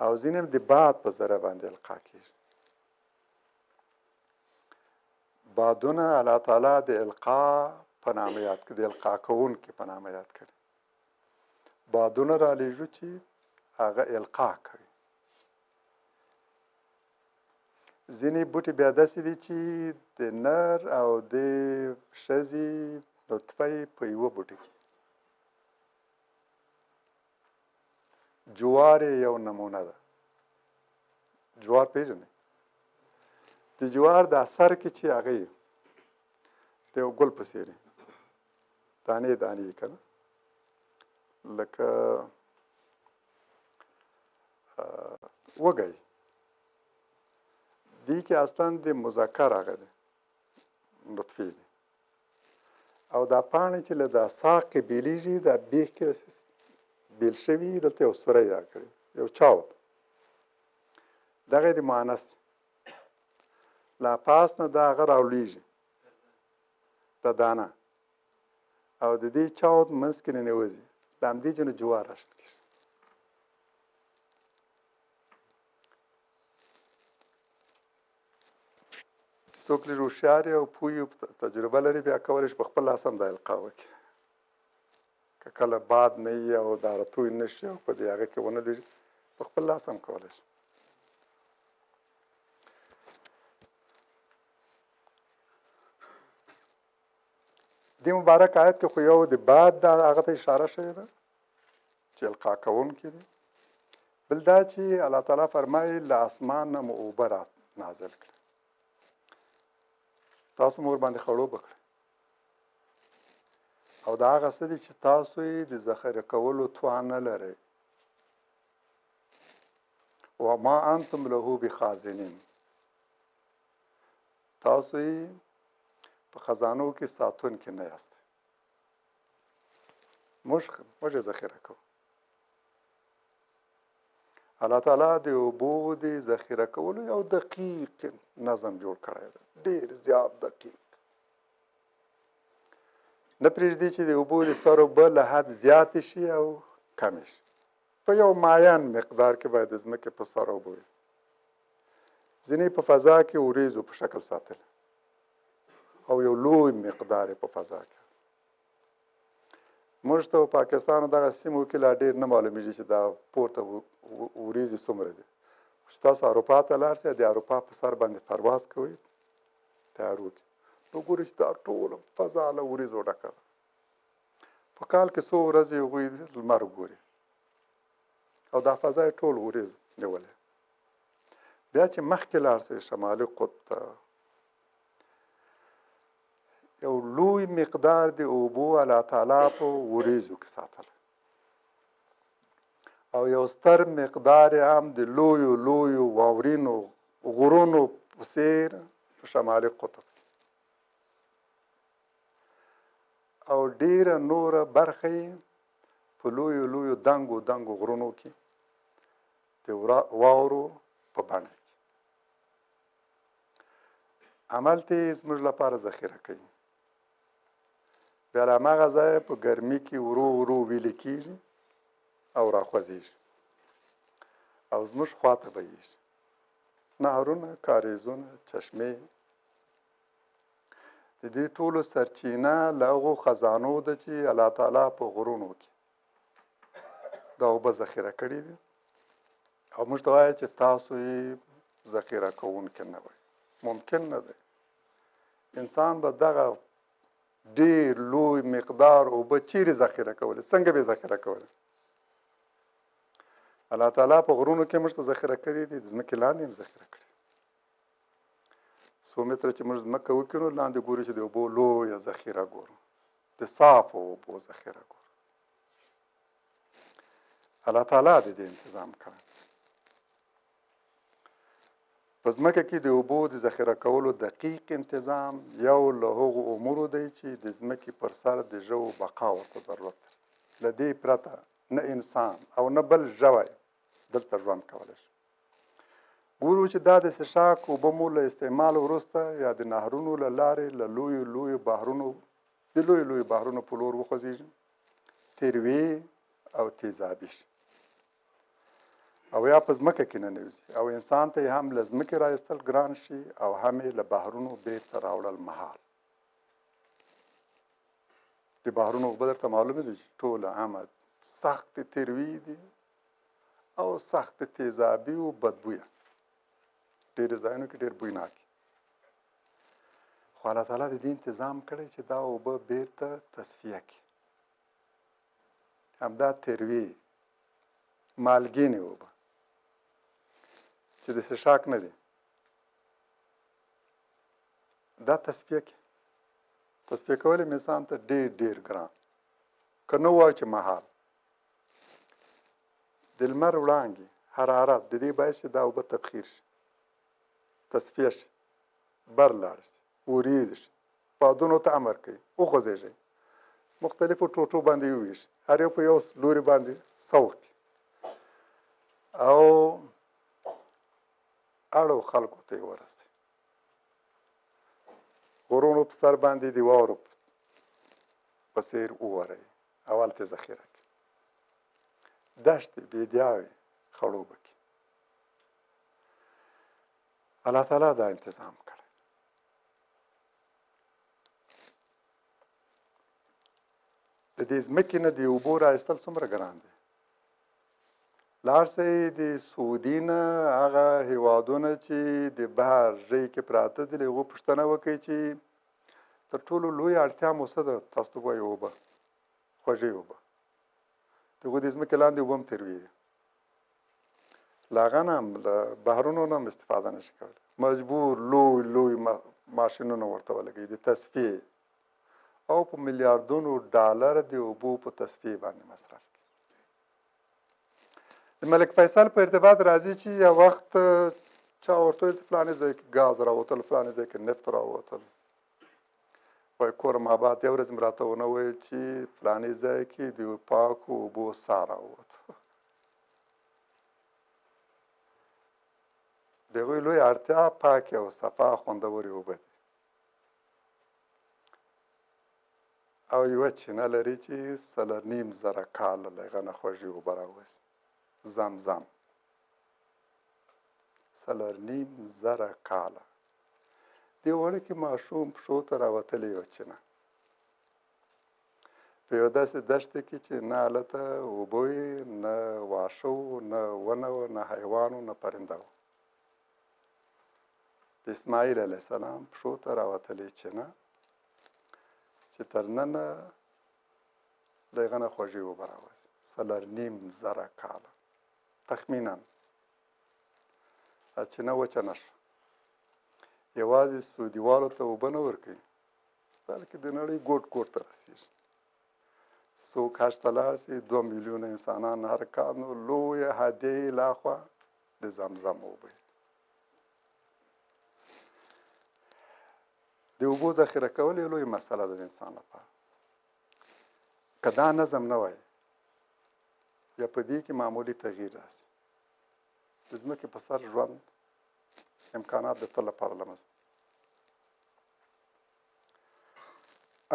او ځینې هم د باد په ذریعه باندې القاح کیږي. بادونه الله تعالی د القاح په نامه یاد کړي، د القاح کوونکي په نامه یاد کړي. بادونه را لېږو چې هغه القاح کوي. ځینې بوټي بیا داسې دي چې د نر او د ښځې نطفه یې په یوه بوټي کې. جوار یو نمونه ده. جوار پېژنئ؟ د جوار د سر کې چې هغه یې د یو ګل په څېر دانې دانې یې که نه، لکه وږی. دې کې اصلا د مذکر هغه دی، نطفې دی. او دا پاڼې چې له دا ساقې بیلیږي، دا بیخ کې بیل شوي، دلته یو سوری راکړي، یو چاود. دغه د مؤنث لا پاس نه دا هغه راولېږي، دا دانه، او د دې چاود منځ کې ننوځي. د همدې جنو جوار راشل کېږي. څوک لږ هوښیار او پوه تجربه لري، بیا کولی شي په خپل لاس هم دا القاح وکړي. که کله باد نه وي او دا راتوی نه شي او په دې هغه کې ونه لوېږي، په خپل لاس هم کولی شي. دې مبارک آیت کې خو یو د باد دا هغه ته اشاره شوې ده چې القاح کوونکی دی. بل دا چې الله تعالی فرمایي له اسمان نه مو اوبه را نازل کړي، تاسو مو ورباندې خړوبه کړئ، او دا هغه څه دي چې تاسو یې د ذخیره کولو توان نه لرئ. وما انتم له بخازنین، تاسو یې په خزانو کې ساتونکي نه یاست. موږ یې ذخیره کوو. الله تعالی د اوبو د ذخیره کولو یو دقیق نظم جوړ کړی دی، ډېر زیات دقیق. نه پرېږدي چې د اوبو د سر اوبه له حد زیاتې شي او کمې شي. په یو معین مقدار کې باید د ځمکې په سر اوبه وي. ځینې په فضا کې وریځو په شکل ساتل، او یو لوی مقدار په فضا کې. موږ ته په پاکستان دغه سیمو کې لا ډېر نه معلومیږي چې دا پورته وریځې څومره دي. چې تاسو اروپا ته لاړ شئ، د اروپا په سر باندې پرواز کوئ تیارو کې، نو ګورئ چې دا ټوله فضا له وریځو ډکه ده. په کال کې څو ورځې هغوی لمر ګوري، او دا فضا یې ټول وریځ نیولې. بیا چې مخکې لاړ شئ شمالي قطب ته، یو لوی مقدار د اوبو الله تعالی په وریځو کې ساتل، او یو ستر مقدار هم د لویو لویو واورینو غرونو په څېر په شمالي قطب، او ډېره نوره برخه یې په لویو لویو دنګو دنګو غرونو کې د واورو په بڼه کې. همالته یې زموږ لپاره ذخیره کوي. بیا له هماغه ځایه په ګرمي کې ورو ورو ویلې کېږي او راخوځېږي، او زموږ خواته بهیږي. نهرونه، کاریزونه، چشمې. د د دې ټولو سرچینه له هغو خزانو ده چې الله تعالی په غرونو کې دا اوبه ذخیره کړي دي او موږ ته وایي چې تاسو یې ذخیره کوونکي نه وئ. ممکن نه دی. انسان به دغه ډېر لوی مقدار اوبه چیرې ذخیره کولی، څنګه به یې ذخیره کولی؟ الله تعالی په غرونو کې موږ ته ذخیره کړي دي، د ځمکې لاندې هم ذخیره کړي. څو متره چې موږ ځمکه وکړو لاندې ګورو چې د اوبو لویه ذخیره ګورو، د صافو اوبو ذخیره ګورو. الله تعالی د دې انتظام کړی. په ځمکه کې د اوبو د ذخیره کولو دقیق انتظام یو له هغو امورو دی چې د ځمکې پر سر د ژوو بقا ورته ضرورت دی. له دې پرته نه انسان او نه بل ژوی دلته ژوند کولی شي. ګورو چې دا د څښاک اوبه مو له استعمال وروسته یا د نهرونو له لارې له لویو بحرونو په لور وخوځېږي، تیروي او تیزابي شي او یا په ځمکه کې ننوځي او انسان ته یې هم له ځمکې رایستل ګران شي او هم یې له بحرونو بیرته راوړل محال. د بحرونو اوبه درته معلومه دي چې ټوله همه سخت تیروي دي او سخت تیزابي او بدبویه، ډېرو ځایونو کې ډېر بویناکي. خو الله تعالی د دې انتظام کړی چې دا اوبه بیرته تصفیه کړي. همدا تیروي مالګینې اوبه چې د څښاک نه دي، دا تصفیه کړي. تصفیه کول یې انسان ته ډېر ګران، که نه وایو چې محال. د لمر وړانګې حرارت د دې باعث چې دا اوبه تبخیر شي، تصفیه شي، بر لاړ شي، وریځ شي، بادونو ته امر کوي وخوځېږئ، مختلفو ټوټو باندې وویشي، هر یو په یو لوري باندې سوق کړي او اړو خلکو ته یې ورسوي. غرونو په سر باندې د واورو په څېر ووروي او هلته یې ذخیره کړي. دښتې بیدیاوې خړوبه کړي. الله تعالی دا انتظام کړی. د دې ځمکې نه د اوبو رایستل څومره ګران دی. لاړ شئ د سعودي نه هغه هیوادونه چې د بحر ژۍ کې پراته دي له هغو پوښتنه وکړئ چې تر ټولو لویه اړتیا مو څه ده؟ تاسو ته وایي اوبه، خوږې اوبه. د هغوی د ځمکې لاندې اوبه هم تیروي دي، له هغه نه هم له بحرونو نه هم استفاده نه شي کولی. مجبور لوی ماشینونه ورته ولګوي د تصفیې او په میلیاردونو ډالر د اوبو په تصفیې باندې مصرف کړي. د ملک فیصل په ارتباط راځي چې یو وخت چا ورته ویل چې فلانې ځای کې ګاز راوتل، فلانې ځای کې نفت راوتل. وایي کورم آباد یو ورځ مې راته ونه ویل چې فلانې ځای کې د پاکو اوبو سا راووت. د هغوی لوی اړتیا پاکې او صفا خوندورې اوبه دي. او یوه چینه لري چې 3.5 کاله له هغه نه خوږې اوبه راوځي، زمزم. 3.5 کاله دې وړوکي ماشوم پښو ته راوتلې یوه چینه په یوه داسې دښته کې چې نه هلته اوبه وي، نه واښه وو، نه ونه وه، نه حیوان وو، نه پرنده وو. د اسماعیل علیه السلام پښو ته راوتلې چینه چې تر ننه له هغه نه خوږې اوبه راوځي. 3.5 کاله تخمینا چینه وچه نه شوه. یوازې سعودیوالو ته اوبه نه ورکوي، بلکې د نړۍ ګوټ ته رسېږي. څوک حج ته لاړ شي 2 میلیونه انسانان هر کال، نو لویه هدیه یې لاخوا د زمزم اوبه. د اوبو ذخیره کول یو لوی مسله ده د انسان لپاره. که دا نظم نه وای یا په دې کې معمولي تغییر راسي، د ځمکې په سر ژوند امکانات د تل لپاره له منځه.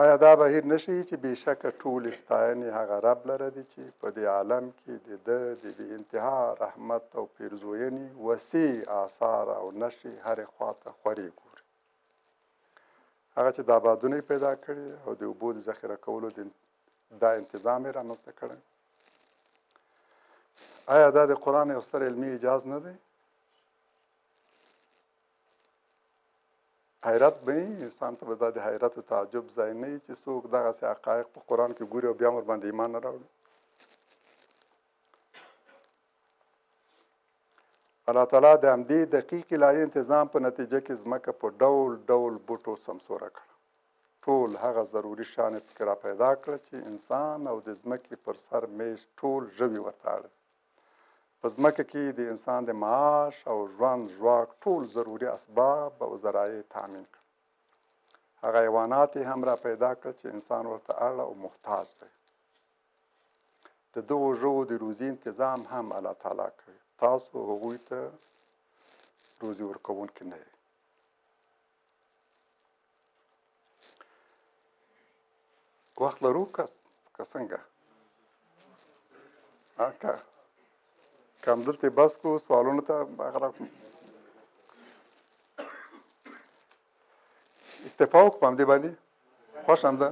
آیا دا بهیر نشي چې بېشکه ټولې ستاینې هغه رب لره دي چې په دې عالم کې د ده د بې انتها رحمت او پیرزوینې وسیع آثار او نښې هرې خوا ته خورې ګوري. هغه چې د آبادونه یې پیدا کړي او د اوبو د ذخیره کولو دا انتظام یې رامنځته کړی. آیا دا د قرآن یو ستر علمي اعجاز نه دی؟ حیرت به انسان ته به دا د حیرت او تعجب ځای نه وي چې څوک دغسې حقایق په قرآن کې ګوري او بیا ورباندې ایمان نه راوړي. الله تعالی د همدې دقیق الهي انتظام په نتیجه کې ځمکه په ډول ډول بوټو سمسوره کړه. ټول هغه ضروري شیان یې پکې را پیدا کړه چې انسان او د ځمکې پر سر میش ټول ژوي ورته اړ. په ځمکه کې د انسان د معاش او ژوند ژواک ټول ضروري اسباب او ذرایع تامین کړه. هغه حیوانات یې هم را پیدا کړه چې انسان ورته اړ او محتاج دی. د دغو ژوو د روزي انتظام هم الله تعالی کوي. تاسو هغوی ته روزي ورکوونکي نه یې. وخت لرو که څنګه؟ که همدلته بس کړو سوالونو ته هغه اکتفا وکړو په همدې باندې. خوښ همده